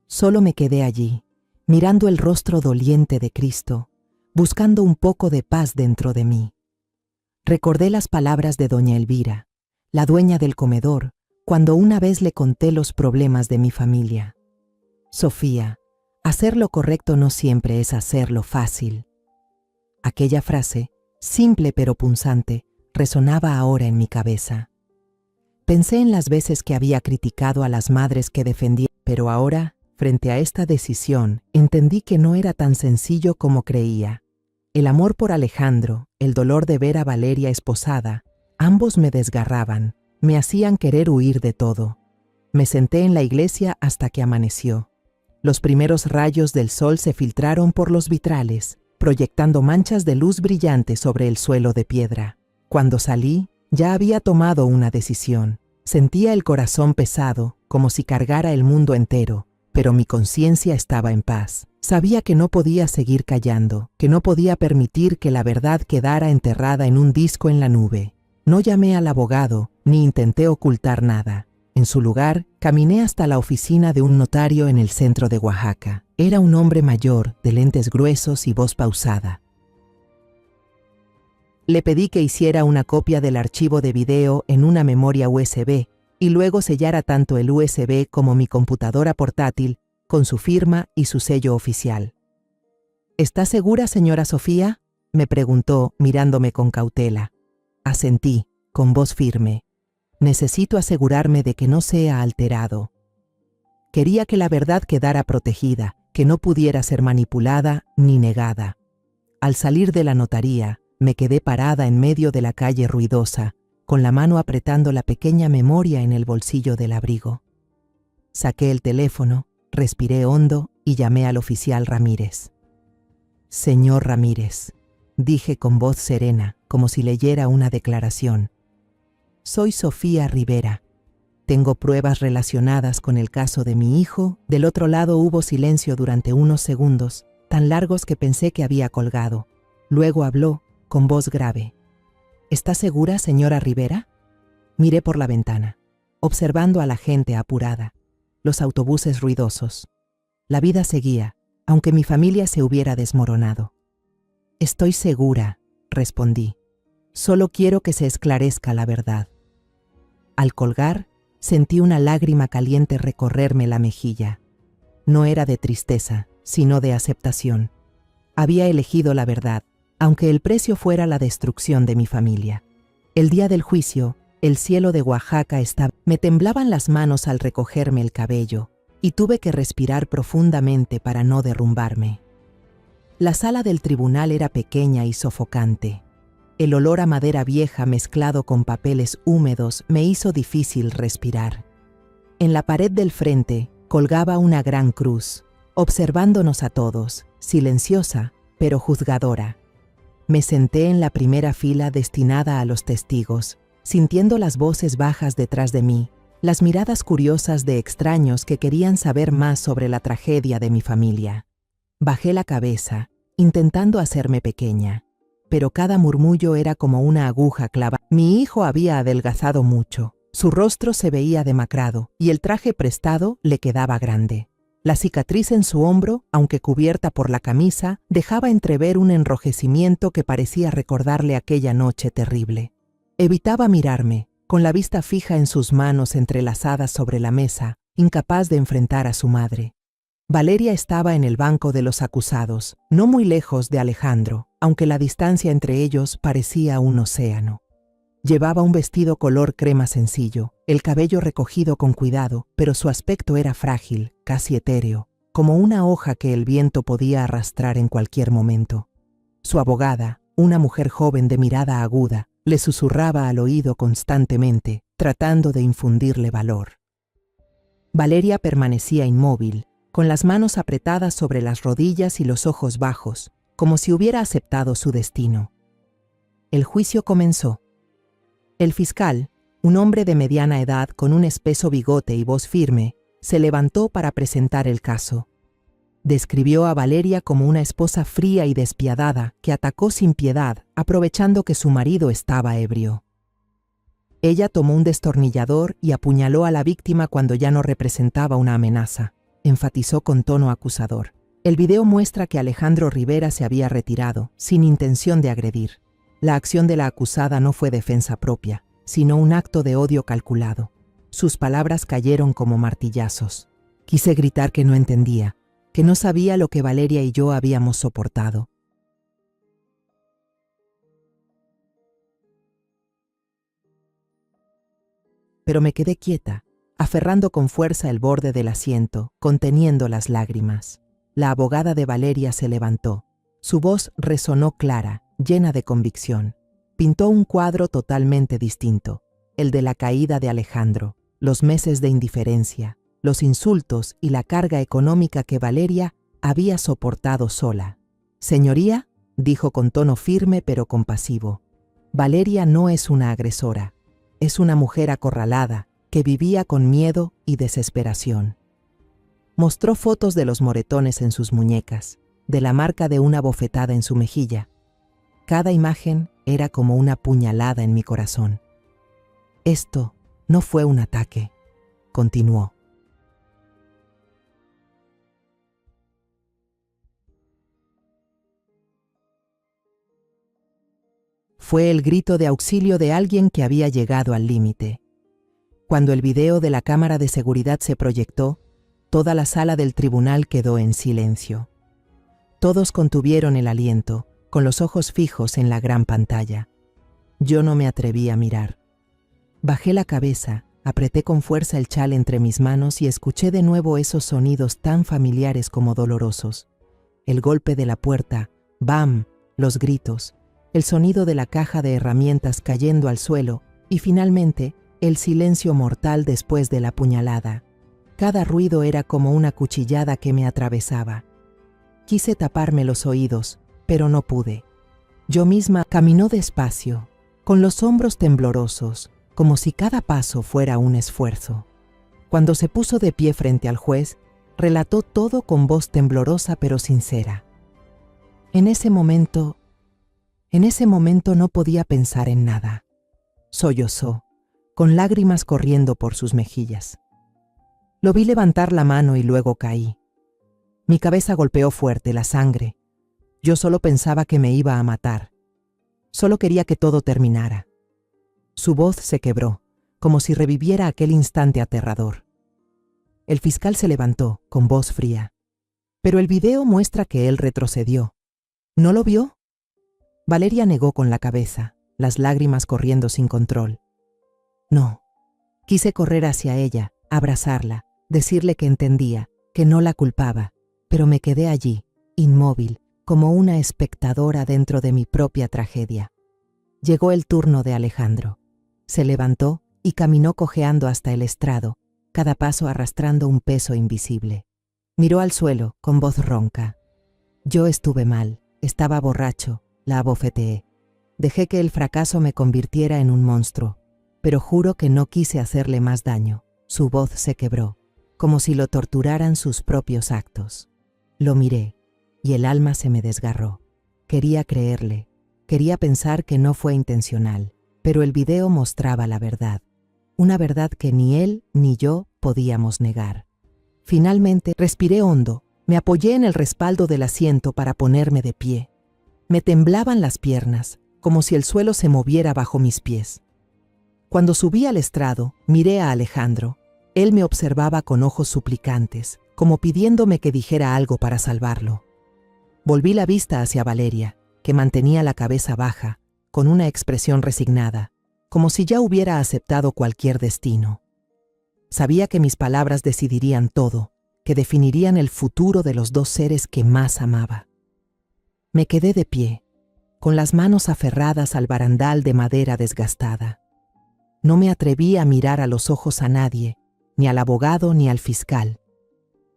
Solo me quedé allí, mirando el rostro doliente de Cristo, buscando un poco de paz dentro de mí. Recordé las palabras de doña Elvira, la dueña del comedor, cuando una vez le conté los problemas de mi familia. Sofía, hacer lo correcto no siempre es hacerlo fácil. Aquella frase, simple pero punzante, resonaba ahora en mi cabeza. Pensé en las veces que había criticado a las madres que defendían, pero ahora, frente a esta decisión, entendí que no era tan sencillo como creía. El amor por Alejandro, el dolor de ver a Valeria esposada, ambos me desgarraban, me hacían querer huir de todo. Me senté en la iglesia hasta que amaneció. Los primeros rayos del sol se filtraron por los vitrales, proyectando manchas de luz brillante sobre el suelo de piedra. Cuando salí, ya había tomado una decisión. Sentía el corazón pesado, como si cargara el mundo entero, pero mi conciencia estaba en paz. Sabía que no podía seguir callando, que no podía permitir que la verdad quedara enterrada en un disco en la nube. No llamé al abogado, ni intenté ocultar nada. En su lugar, caminé hasta la oficina de un notario en el centro de Oaxaca. Era un hombre mayor, de lentes gruesos y voz pausada. Le pedí que hiciera una copia del archivo de video en una memoria USB y luego sellara tanto el USB como mi computadora portátil con su firma y su sello oficial. ¿Está segura, señora Sofía?, me preguntó, mirándome con cautela. Asentí, con voz firme. Necesito asegurarme de que no sea alterado. Quería que la verdad quedara protegida, que no pudiera ser manipulada ni negada. Al salir de la notaría, me quedé parada en medio de la calle ruidosa, con la mano apretando la pequeña memoria en el bolsillo del abrigo. Saqué el teléfono, respiré hondo y llamé al oficial Ramírez. Señor Ramírez, dije con voz serena, como si leyera una declaración. Soy Sofía Rivera. Tengo pruebas relacionadas con el caso de mi hijo. Del otro lado hubo silencio durante unos segundos, tan largos que pensé que había colgado. Luego habló, con voz grave. ¿Está segura, señora Rivera? Miré por la ventana, observando a la gente apurada, los autobuses ruidosos. La vida seguía, aunque mi familia se hubiera desmoronado. Estoy segura, respondí. Solo quiero que se esclarezca la verdad. Al colgar, sentí una lágrima caliente recorrerme la mejilla. No era de tristeza, sino de aceptación. Había elegido la verdad, aunque el precio fuera la destrucción de mi familia. El día del juicio, el cielo de Oaxaca estaba... Me temblaban las manos al recogerme el cabello, y tuve que respirar profundamente para no derrumbarme. La sala del tribunal era pequeña y sofocante. El olor a madera vieja mezclado con papeles húmedos me hizo difícil respirar. En la pared del frente colgaba una gran cruz, observándonos a todos, silenciosa, pero juzgadora. Me senté en la primera fila destinada a los testigos, sintiendo las voces bajas detrás de mí, las miradas curiosas de extraños que querían saber más sobre la tragedia de mi familia. Bajé la cabeza, intentando hacerme pequeña, pero cada murmullo era como una aguja clavada. Mi hijo había adelgazado mucho, su rostro se veía demacrado y el traje prestado le quedaba grande. La cicatriz en su hombro, aunque cubierta por la camisa, dejaba entrever un enrojecimiento que parecía recordarle aquella noche terrible. Evitaba mirarme, con la vista fija en sus manos entrelazadas sobre la mesa, incapaz de enfrentar a su madre. Valeria estaba en el banco de los acusados, no muy lejos de Alejandro, aunque la distancia entre ellos parecía un océano. Llevaba un vestido color crema sencillo, el cabello recogido con cuidado, pero su aspecto era frágil, casi etéreo, como una hoja que el viento podía arrastrar en cualquier momento. Su abogada, una mujer joven de mirada aguda, le susurraba al oído constantemente, tratando de infundirle valor. Valeria permanecía inmóvil, con las manos apretadas sobre las rodillas y los ojos bajos, como si hubiera aceptado su destino. El juicio comenzó. El fiscal, un hombre de mediana edad con un espeso bigote y voz firme, se levantó para presentar el caso. Describió a Valeria como una esposa fría y despiadada que atacó sin piedad, aprovechando que su marido estaba ebrio. Ella tomó un destornillador y apuñaló a la víctima cuando ya no representaba una amenaza, enfatizó con tono acusador. El video muestra que Alejandro Rivera se había retirado, sin intención de agredir. La acción de la acusada no fue defensa propia, sino un acto de odio calculado. Sus palabras cayeron como martillazos. Quise gritar que no entendía, que no sabía lo que Valeria y yo habíamos soportado. Pero me quedé quieta, aferrando con fuerza el borde del asiento, conteniendo las lágrimas. La abogada de Valeria se levantó. Su voz resonó clara, llena de convicción. Pintó un cuadro totalmente distinto, el de la caída de Alejandro, los meses de indiferencia, los insultos y la carga económica que Valeria había soportado sola. «Señoría», dijo con tono firme pero compasivo, «Valeria no es una agresora, es una mujer acorralada que vivía con miedo y desesperación». Mostró fotos de los moretones en sus muñecas, de la marca de una bofetada en su mejilla. Cada imagen era como una puñalada en mi corazón. «Esto no fue un ataque», continuó. Fue el grito de auxilio de alguien que había llegado al límite. Cuando el video de la cámara de seguridad se proyectó, toda la sala del tribunal quedó en silencio. Todos contuvieron el aliento, con los ojos fijos en la gran pantalla. Yo no me atreví a mirar. Bajé la cabeza, apreté con fuerza el chal entre mis manos y escuché de nuevo esos sonidos tan familiares como dolorosos. El golpe de la puerta, ¡bam!, los gritos, el sonido de la caja de herramientas cayendo al suelo y finalmente el silencio mortal después de la puñalada. Cada ruido era como una cuchillada que me atravesaba. Quise taparme los oídos, pero no pude. Yo misma caminó despacio, con los hombros temblorosos, como si cada paso fuera un esfuerzo. Cuando se puso de pie frente al juez, relató todo con voz temblorosa pero sincera. En ese momento no podía pensar en nada. Sollozó, con lágrimas corriendo por sus mejillas. Lo vi levantar la mano y luego caí. Mi cabeza golpeó fuerte, la sangre. Yo solo pensaba que me iba a matar. Solo quería que todo terminara. Su voz se quebró, como si reviviera aquel instante aterrador. El fiscal se levantó, con voz fría. Pero el video muestra que él retrocedió. ¿No lo vio? Valeria negó con la cabeza, las lágrimas corriendo sin control. No. Quise correr hacia ella, abrazarla, decirle que entendía, que no la culpaba, pero me quedé allí, inmóvil, como una espectadora dentro de mi propia tragedia. Llegó el turno de Alejandro. Se levantó y caminó cojeando hasta el estrado, cada paso arrastrando un peso invisible. Miró al suelo, con voz ronca. Yo estuve mal, estaba borracho, la abofeteé. Dejé que el fracaso me convirtiera en un monstruo, pero juro que no quise hacerle más daño. Su voz se quebró, como si lo torturaran sus propios actos. Lo miré, y el alma se me desgarró. Quería creerle, quería pensar que no fue intencional, pero el video mostraba la verdad. Una verdad que ni él ni yo podíamos negar. Finalmente, respiré hondo, me apoyé en el respaldo del asiento para ponerme de pie. Me temblaban las piernas, como si el suelo se moviera bajo mis pies. Cuando subí al estrado, miré a Alejandro. Él me observaba con ojos suplicantes, como pidiéndome que dijera algo para salvarlo. Volví la vista hacia Valeria, que mantenía la cabeza baja, con una expresión resignada, como si ya hubiera aceptado cualquier destino. Sabía que mis palabras decidirían todo, que definirían el futuro de los dos seres que más amaba. Me quedé de pie, con las manos aferradas al barandal de madera desgastada. No me atreví a mirar a los ojos a nadie, ni al abogado ni al fiscal.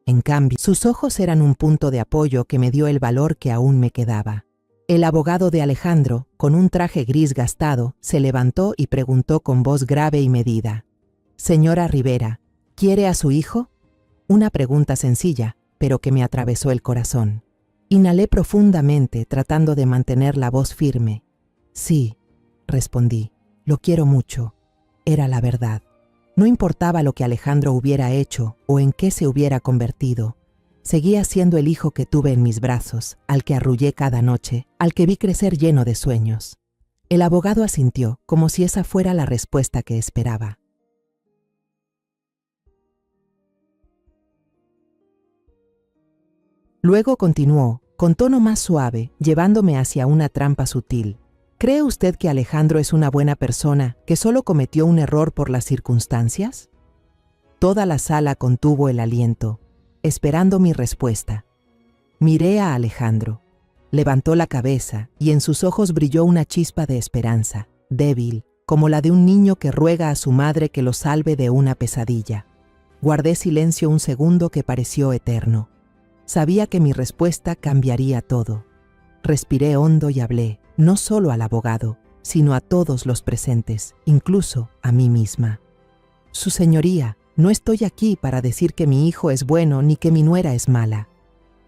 En cambio, sus ojos eran un punto de apoyo que me dio el valor que aún me quedaba. El abogado de Alejandro, con un traje gris gastado, se levantó y preguntó con voz grave y medida: «Señora Rivera, ¿quiere a su hijo?». Una pregunta sencilla, pero que me atravesó el corazón. Inhalé profundamente, tratando de mantener la voz firme. «Sí», respondí, «lo quiero mucho». Era la verdad. No importaba lo que Alejandro hubiera hecho o en qué se hubiera convertido. Seguía siendo el hijo que tuve en mis brazos, al que arrullé cada noche, al que vi crecer lleno de sueños. El abogado asintió, como si esa fuera la respuesta que esperaba. Luego continuó, con tono más suave, llevándome hacia una trampa sutil. ¿Cree usted que Alejandro es una buena persona, que solo cometió un error por las circunstancias? Toda la sala contuvo el aliento, esperando mi respuesta. Miré a Alejandro. Levantó la cabeza y en sus ojos brilló una chispa de esperanza, débil, como la de un niño que ruega a su madre que lo salve de una pesadilla. Guardé silencio un segundo que pareció eterno. Sabía que mi respuesta cambiaría todo. Respiré hondo y hablé, no solo al abogado, sino a todos los presentes, incluso a mí misma. Su señoría, no estoy aquí para decir que mi hijo es bueno ni que mi nuera es mala.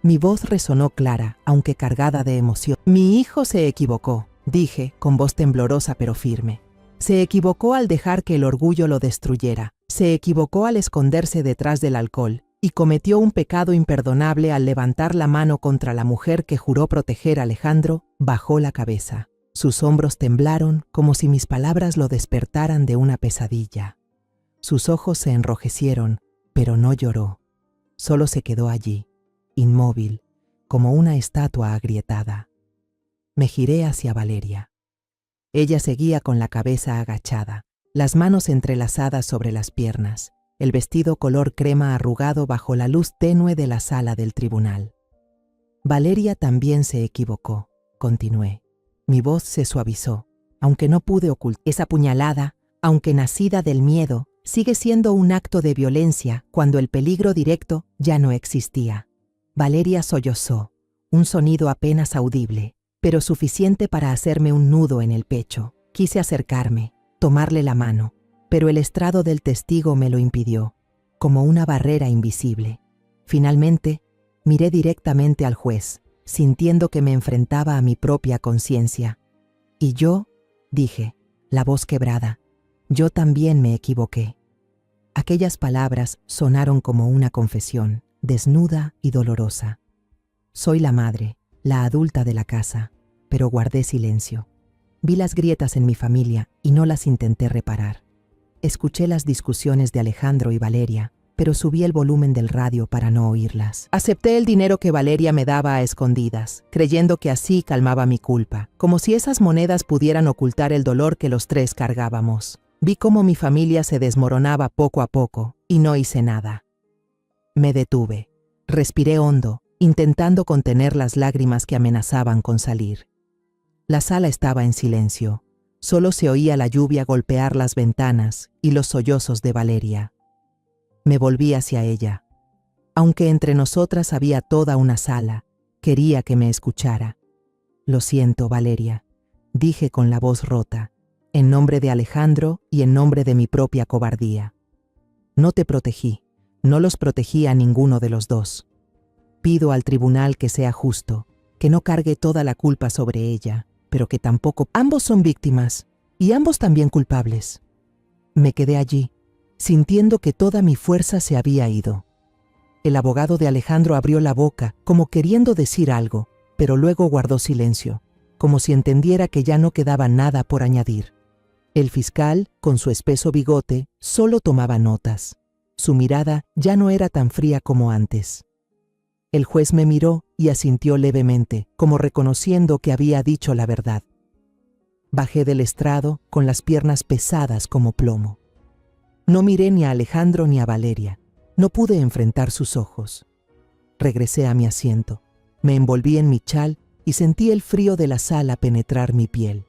Mi voz resonó clara, aunque cargada de emoción. Mi hijo se equivocó, dije, con voz temblorosa pero firme. Se equivocó al dejar que el orgullo lo destruyera. Se equivocó al esconderse detrás del alcohol y cometió un pecado imperdonable al levantar la mano contra la mujer que juró proteger a Alejandro. Bajó la cabeza. Sus hombros temblaron como si mis palabras lo despertaran de una pesadilla. Sus ojos se enrojecieron, pero no lloró. Solo se quedó allí, inmóvil, como una estatua agrietada. Me giré hacia Valeria. Ella seguía con la cabeza agachada, las manos entrelazadas sobre las piernas, el vestido color crema arrugado bajo la luz tenue de la sala del tribunal. Valeria también se equivocó, continué. Mi voz se suavizó, aunque no pude ocultar. Esa puñalada, aunque nacida del miedo, sigue siendo un acto de violencia cuando el peligro directo ya no existía. Valeria sollozó, un sonido apenas audible, pero suficiente para hacerme un nudo en el pecho. Quise acercarme, tomarle la mano, pero el estrado del testigo me lo impidió, como una barrera invisible. Finalmente, miré directamente al juez, sintiendo que me enfrentaba a mi propia conciencia. Y yo, dije, la voz quebrada, yo también me equivoqué. Aquellas palabras sonaron como una confesión, desnuda y dolorosa. Soy la madre, la adulta de la casa, pero guardé silencio. Vi las grietas en mi familia y no las intenté reparar. Escuché las discusiones de Alejandro y Valeria, pero subí el volumen del radio para no oírlas. Acepté el dinero que Valeria me daba a escondidas, creyendo que así calmaba mi culpa, como si esas monedas pudieran ocultar el dolor que los tres cargábamos. Vi cómo mi familia se desmoronaba poco a poco y no hice nada. Me detuve, respiré hondo, intentando contener las lágrimas que amenazaban con salir. La sala estaba en silencio. Solo se oía la lluvia golpear las ventanas y los sollozos de Valeria. Me volví hacia ella. Aunque entre nosotras había toda una sala, quería que me escuchara. Lo siento, Valeria, dije con la voz rota, en nombre de Alejandro y en nombre de mi propia cobardía. No te protegí, no los protegí a ninguno de los dos. Pido al tribunal que sea justo, que no cargue toda la culpa sobre ella, pero que tampoco... Ambos son víctimas, y ambos también culpables. Me quedé allí, sintiendo que toda mi fuerza se había ido. El abogado de Alejandro abrió la boca, como queriendo decir algo, pero luego guardó silencio, como si entendiera que ya no quedaba nada por añadir. El fiscal, con su espeso bigote, solo tomaba notas. Su mirada ya no era tan fría como antes. El juez me miró y asintió levemente, como reconociendo que había dicho la verdad. Bajé del estrado con las piernas pesadas como plomo. No miré ni a Alejandro ni a Valeria. No pude enfrentar sus ojos. Regresé a mi asiento. Me envolví en mi chal y sentí el frío de la sala penetrar mi piel.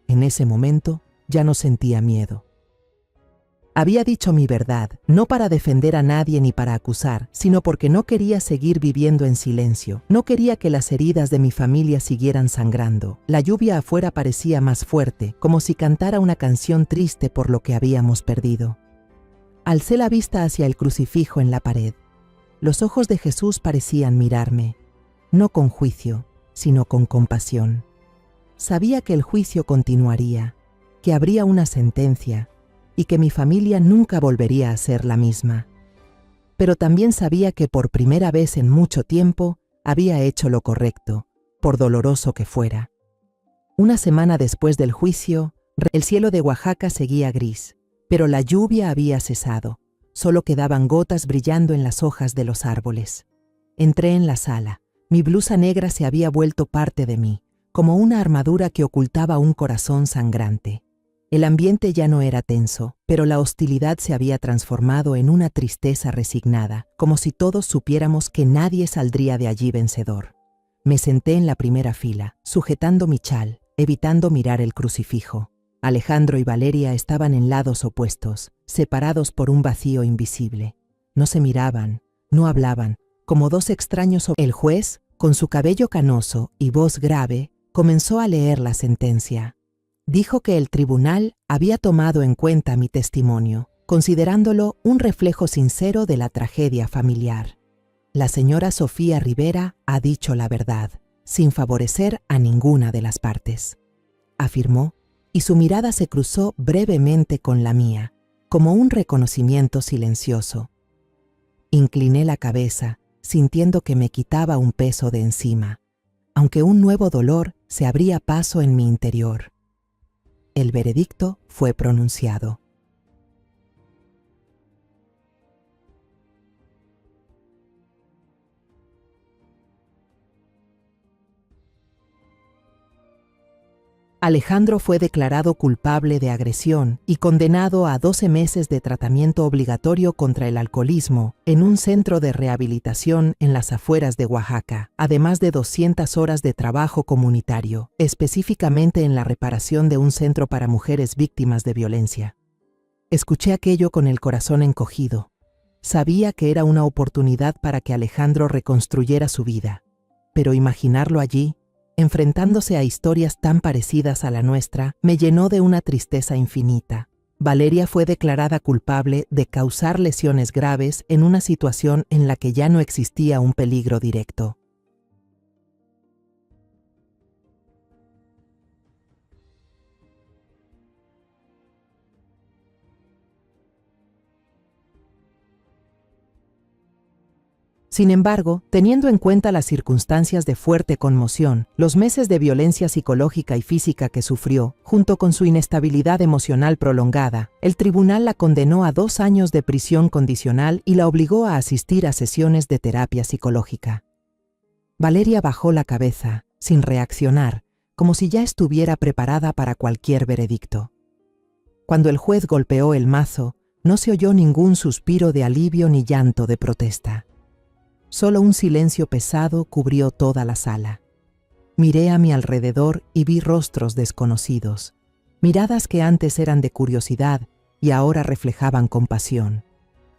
En ese momento ya no sentía miedo. Había dicho mi verdad, no para defender a nadie ni para acusar, sino porque no quería seguir viviendo en silencio. No quería que las heridas de mi familia siguieran sangrando. La lluvia afuera parecía más fuerte, como si cantara una canción triste por lo que habíamos perdido. Alcé la vista hacia el crucifijo en la pared. Los ojos de Jesús parecían mirarme, no con juicio, sino con compasión. Sabía que el juicio continuaría, que habría una sentencia, y que mi familia nunca volvería a ser la misma. Pero también sabía que por primera vez en mucho tiempo había hecho lo correcto, por doloroso que fuera. Una semana después del juicio, el cielo de Oaxaca seguía gris, pero la lluvia había cesado. Solo quedaban gotas brillando en las hojas de los árboles. Entré en la sala. Mi blusa negra se había vuelto parte de mí, como una armadura que ocultaba un corazón sangrante. El ambiente ya no era tenso, pero la hostilidad se había transformado en una tristeza resignada, como si todos supiéramos que nadie saldría de allí vencedor. Me senté en la primera fila, sujetando mi chal, evitando mirar el crucifijo. Alejandro y Valeria estaban en lados opuestos, separados por un vacío invisible. No se miraban, no hablaban, como dos extraños. El juez, con su cabello canoso y voz grave, comenzó a leer la sentencia. Dijo que el tribunal había tomado en cuenta mi testimonio, considerándolo un reflejo sincero de la tragedia familiar. La señora Sofía Rivera ha dicho la verdad, sin favorecer a ninguna de las partes, afirmó, y su mirada se cruzó brevemente con la mía, como un reconocimiento silencioso. Incliné la cabeza, sintiendo que me quitaba un peso de encima, aunque un nuevo dolor se abría paso en mi interior. El veredicto fue pronunciado. Alejandro fue declarado culpable de agresión y condenado a 12 meses de tratamiento obligatorio contra el alcoholismo en un centro de rehabilitación en las afueras de Oaxaca, además de 200 horas de trabajo comunitario, específicamente en la reparación de un centro para mujeres víctimas de violencia. Escuché aquello con el corazón encogido. Sabía que era una oportunidad para que Alejandro reconstruyera su vida, pero imaginarlo allí, enfrentándose a historias tan parecidas a la nuestra, me llenó de una tristeza infinita. Valeria fue declarada culpable de causar lesiones graves en una situación en la que ya no existía un peligro directo. Sin embargo, teniendo en cuenta las circunstancias de fuerte conmoción, los meses de violencia psicológica y física que sufrió, junto con su inestabilidad emocional prolongada, el tribunal la condenó a 2 años de prisión condicional y la obligó a asistir a sesiones de terapia psicológica. Valeria bajó la cabeza, sin reaccionar, como si ya estuviera preparada para cualquier veredicto. Cuando el juez golpeó el mazo, no se oyó ningún suspiro de alivio ni llanto de protesta. Solo un silencio pesado cubrió toda la sala. Miré a mi alrededor y vi rostros desconocidos, miradas que antes eran de curiosidad y ahora reflejaban compasión.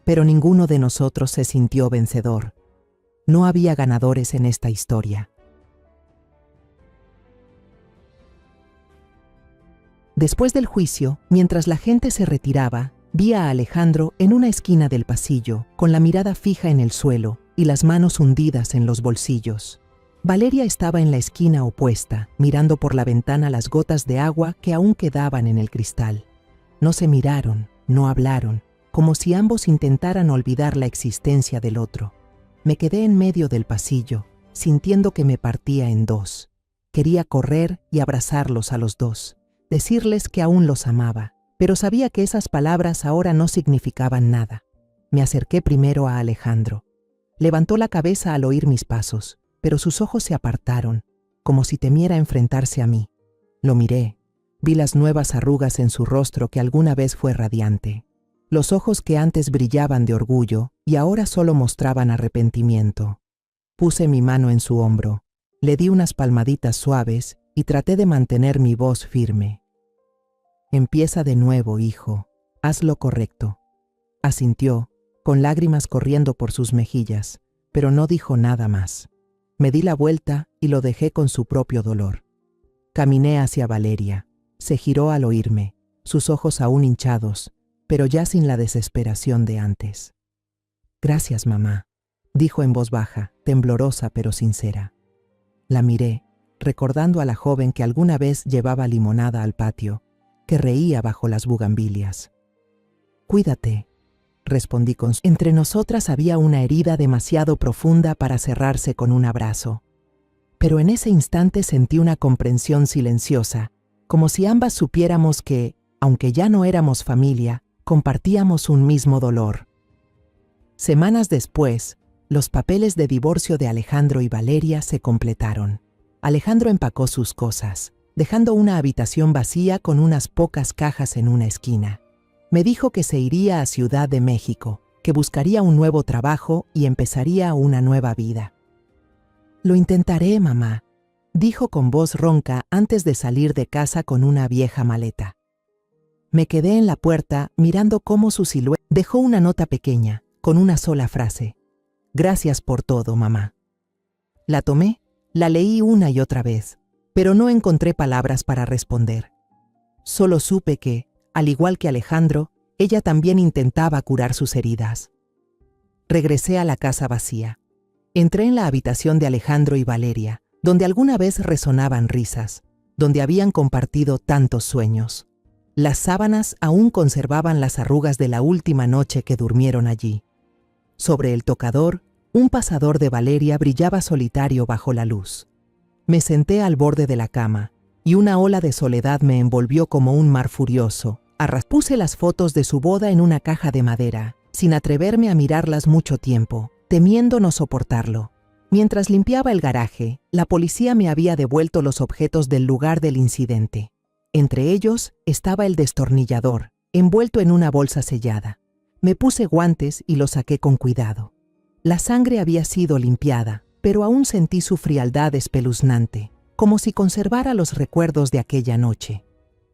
Pero ninguno de nosotros se sintió vencedor. No había ganadores en esta historia. Después del juicio, mientras la gente se retiraba, vi a Alejandro en una esquina del pasillo, con la mirada fija en el suelo y las manos hundidas en los bolsillos. Valeria estaba en la esquina opuesta, mirando por la ventana las gotas de agua que aún quedaban en el cristal. No se miraron, no hablaron, como si ambos intentaran olvidar la existencia del otro. Me quedé en medio del pasillo, sintiendo que me partía en dos. Quería correr y abrazarlos a los dos, decirles que aún los amaba, pero sabía que esas palabras ahora no significaban nada. Me acerqué primero a Alejandro. Levantó la cabeza al oír mis pasos, pero sus ojos se apartaron, como si temiera enfrentarse a mí. Lo miré. Vi las nuevas arrugas en su rostro que alguna vez fue radiante. Los ojos que antes brillaban de orgullo y ahora solo mostraban arrepentimiento. Puse mi mano en su hombro, le di unas palmaditas suaves y traté de mantener mi voz firme. «Empieza de nuevo, hijo. Haz lo correcto». Asintió, con lágrimas corriendo por sus mejillas, pero no dijo nada más. Me di la vuelta y lo dejé con su propio dolor. Caminé hacia Valeria. Se giró al oírme, sus ojos aún hinchados, pero ya sin la desesperación de antes. «Gracias, mamá», dijo en voz baja, temblorosa pero sincera. La miré, recordando a la joven que alguna vez llevaba limonada al patio, que reía bajo las bugambilias. «Cuídate», respondí con su... Entre nosotras había una herida demasiado profunda para cerrarse con un abrazo. Pero en ese instante sentí una comprensión silenciosa, como si ambas supiéramos que, aunque ya no éramos familia, compartíamos un mismo dolor. Semanas después, los papeles de divorcio de Alejandro y Valeria se completaron. Alejandro empacó sus cosas, dejando una habitación vacía con unas pocas cajas en una esquina. Me dijo que se iría a Ciudad de México, que buscaría un nuevo trabajo y empezaría una nueva vida. «Lo intentaré, mamá», dijo con voz ronca antes de salir de casa con una vieja maleta. Me quedé en la puerta mirando cómo su silueta dejó una nota pequeña, con una sola frase: «Gracias por todo, mamá». La tomé, la leí una y otra vez, pero no encontré palabras para responder. Solo supe que, al igual que Alejandro, ella también intentaba curar sus heridas. Regresé a la casa vacía. Entré en la habitación de Alejandro y Valeria, donde alguna vez resonaban risas, donde habían compartido tantos sueños. Las sábanas aún conservaban las arrugas de la última noche que durmieron allí. Sobre el tocador, un pasador de Valeria brillaba solitario bajo la luz. Me senté al borde de la cama, y una ola de soledad me envolvió como un mar furioso. Puse las fotos de su boda en una caja de madera, sin atreverme a mirarlas mucho tiempo, temiendo no soportarlo. Mientras limpiaba el garaje, la policía me había devuelto los objetos del lugar del incidente. Entre ellos estaba el destornillador, envuelto en una bolsa sellada. Me puse guantes y lo saqué con cuidado. La sangre había sido limpiada, pero aún sentí su frialdad espeluznante, como si conservara los recuerdos de aquella noche.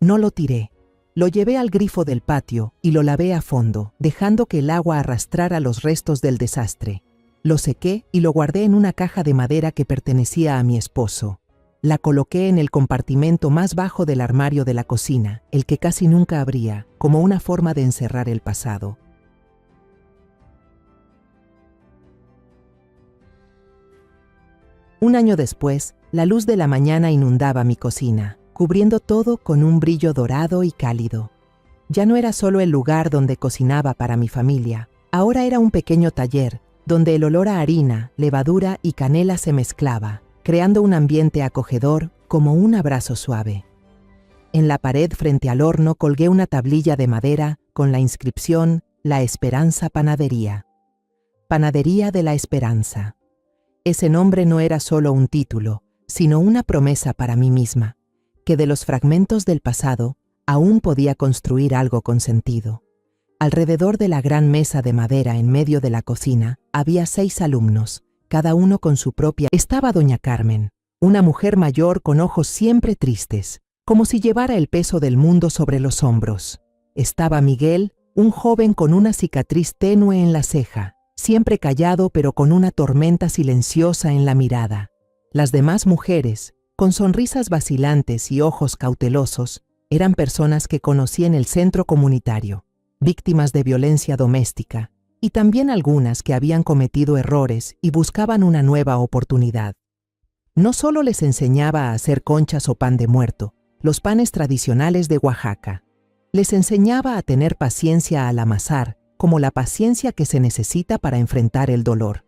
No lo tiré. Lo llevé al grifo del patio y lo lavé a fondo, dejando que el agua arrastrara los restos del desastre. Lo sequé y lo guardé en una caja de madera que pertenecía a mi esposo. La coloqué en el compartimento más bajo del armario de la cocina, el que casi nunca abría, como una forma de encerrar el pasado. Un año después, la luz de la mañana inundaba mi cocina, cubriendo todo con un brillo dorado y cálido. Ya no era solo el lugar donde cocinaba para mi familia, ahora era un pequeño taller, donde el olor a harina, levadura y canela se mezclaba, creando un ambiente acogedor como un abrazo suave. En la pared frente al horno colgué una tablilla de madera con la inscripción La Esperanza Panadería. Panadería de la Esperanza. Ese nombre no era solo un título, sino una promesa para mí misma, que de los fragmentos del pasado aún podía construir algo con sentido. Alrededor de la gran mesa de madera en medio de la cocina había 6 alumnos, cada uno con su propia. Estaba doña Carmen, una mujer mayor con ojos siempre tristes, como si llevara el peso del mundo sobre los hombros. Estaba Miguel, un joven con una cicatriz tenue en la ceja, siempre callado pero con una tormenta silenciosa en la mirada. Las demás mujeres, con sonrisas vacilantes y ojos cautelosos, eran personas que conocí en el centro comunitario, víctimas de violencia doméstica, y también algunas que habían cometido errores y buscaban una nueva oportunidad. No solo les enseñaba a hacer conchas o pan de muerto, los panes tradicionales de Oaxaca. Les enseñaba a tener paciencia al amasar, como la paciencia que se necesita para enfrentar el dolor.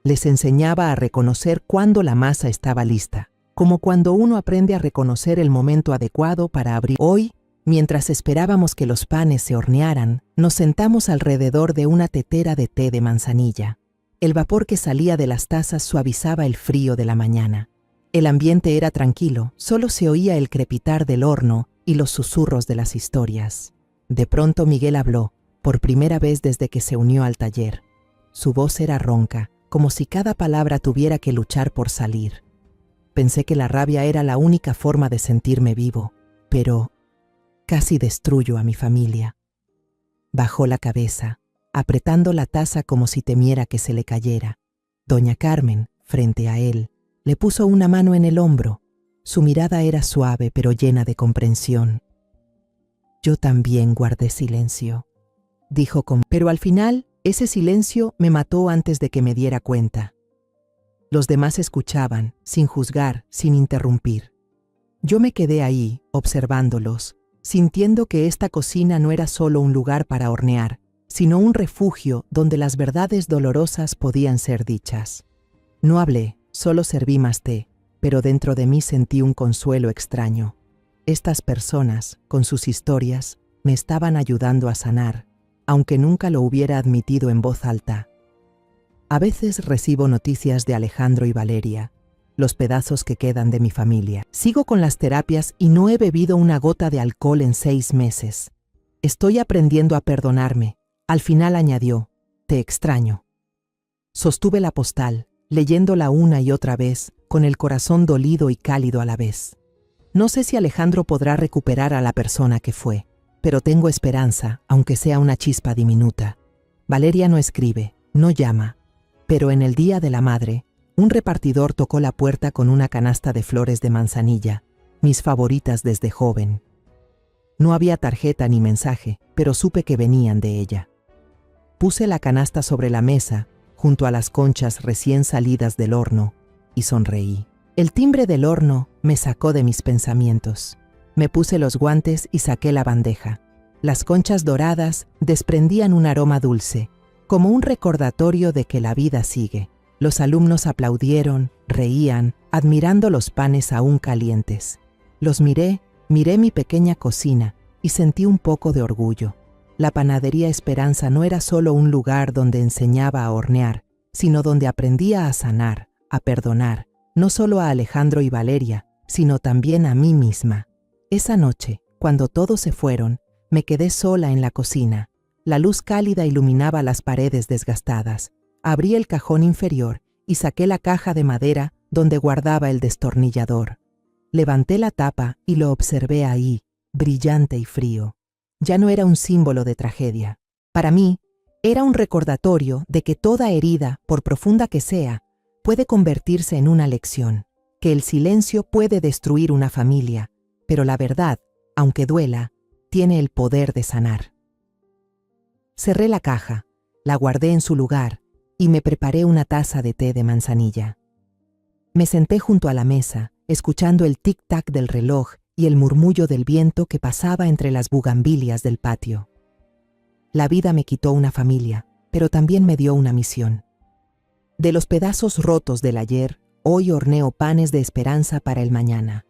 Les enseñaba a reconocer cuándo la masa estaba lista, como cuando uno aprende a reconocer el momento adecuado para abrir. Hoy, mientras esperábamos que los panes se hornearan, nos sentamos alrededor de una tetera de té de manzanilla. El vapor que salía de las tazas suavizaba el frío de la mañana. El ambiente era tranquilo, solo se oía el crepitar del horno y los susurros de las historias. De pronto Miguel habló, por primera vez desde que se unió al taller. Su voz era ronca, como si cada palabra tuviera que luchar por salir. Pensé que la rabia era la única forma de sentirme vivo, pero casi destruyo a mi familia. Bajó la cabeza, apretando la taza como si temiera que se le cayera. Doña Carmen, frente a él, le puso una mano en el hombro. Su mirada era suave pero llena de comprensión. Yo también guardé silencio, dijo pero al final ese silencio me mató antes de que me diera cuenta. Los demás escuchaban, sin juzgar, sin interrumpir. Yo me quedé ahí, observándolos, sintiendo que esta cocina no era solo un lugar para hornear, sino un refugio donde las verdades dolorosas podían ser dichas. No hablé, solo serví más té, pero dentro de mí sentí un consuelo extraño. Estas personas, con sus historias, me estaban ayudando a sanar, aunque nunca lo hubiera admitido en voz alta. A veces recibo noticias de Alejandro y Valeria, los pedazos que quedan de mi familia. Sigo con las terapias y no he bebido una gota de alcohol en 6 meses. Estoy aprendiendo a perdonarme. Al final añadió, te extraño. Sostuve la postal, leyéndola una y otra vez, con el corazón dolido y cálido a la vez. No sé si Alejandro podrá recuperar a la persona que fue, pero tengo esperanza, aunque sea una chispa diminuta. Valeria no escribe, no llama, pero en el Día de la Madre, un repartidor tocó la puerta con una canasta de flores de manzanilla, mis favoritas desde joven. No había tarjeta ni mensaje, pero supe que venían de ella. Puse la canasta sobre la mesa, junto a las conchas recién salidas del horno, y sonreí. El timbre del horno me sacó de mis pensamientos. Me puse los guantes y saqué la bandeja. Las conchas doradas desprendían un aroma dulce, como un recordatorio de que la vida sigue. Los alumnos aplaudieron, reían, admirando los panes aún calientes. Los miré mi pequeña cocina y sentí un poco de orgullo. La panadería Esperanza no era solo un lugar donde enseñaba a hornear, sino donde aprendía a sanar, a perdonar, no solo a Alejandro y Valeria, sino también a mí misma. Esa noche, cuando todos se fueron, me quedé sola en la cocina. La luz cálida iluminaba las paredes desgastadas. Abrí el cajón inferior y saqué la caja de madera donde guardaba el destornillador. Levanté la tapa y lo observé ahí, brillante y frío. Ya no era un símbolo de tragedia. Para mí, era un recordatorio de que toda herida, por profunda que sea, puede convertirse en una lección, que el silencio puede destruir una familia, pero la verdad, aunque duela, tiene el poder de sanar. Cerré la caja, la guardé en su lugar y me preparé una taza de té de manzanilla. Me senté junto a la mesa, escuchando el tic-tac del reloj y el murmullo del viento que pasaba entre las bugambilias del patio. La vida me quitó una familia, pero también me dio una misión. De los pedazos rotos del ayer, hoy horneo panes de esperanza para el mañana.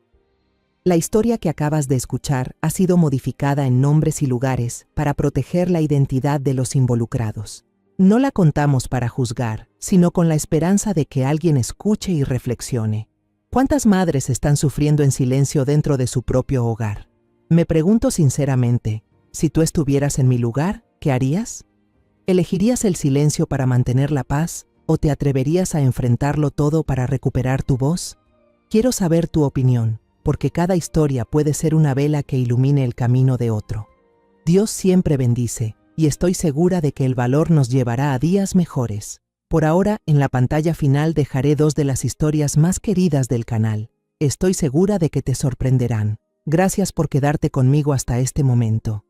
La historia que acabas de escuchar ha sido modificada en nombres y lugares para proteger la identidad de los involucrados. No la contamos para juzgar, sino con la esperanza de que alguien escuche y reflexione. ¿Cuántas madres están sufriendo en silencio dentro de su propio hogar? Me pregunto sinceramente, si tú estuvieras en mi lugar, ¿qué harías? ¿Elegirías el silencio para mantener la paz o te atreverías a enfrentarlo todo para recuperar tu voz? Quiero saber tu opinión, porque cada historia puede ser una vela que ilumine el camino de otro. Dios siempre bendice, y estoy segura de que el valor nos llevará a días mejores. Por ahora, en la pantalla final dejaré 2 de las historias más queridas del canal. Estoy segura de que te sorprenderán. Gracias por quedarte conmigo hasta este momento.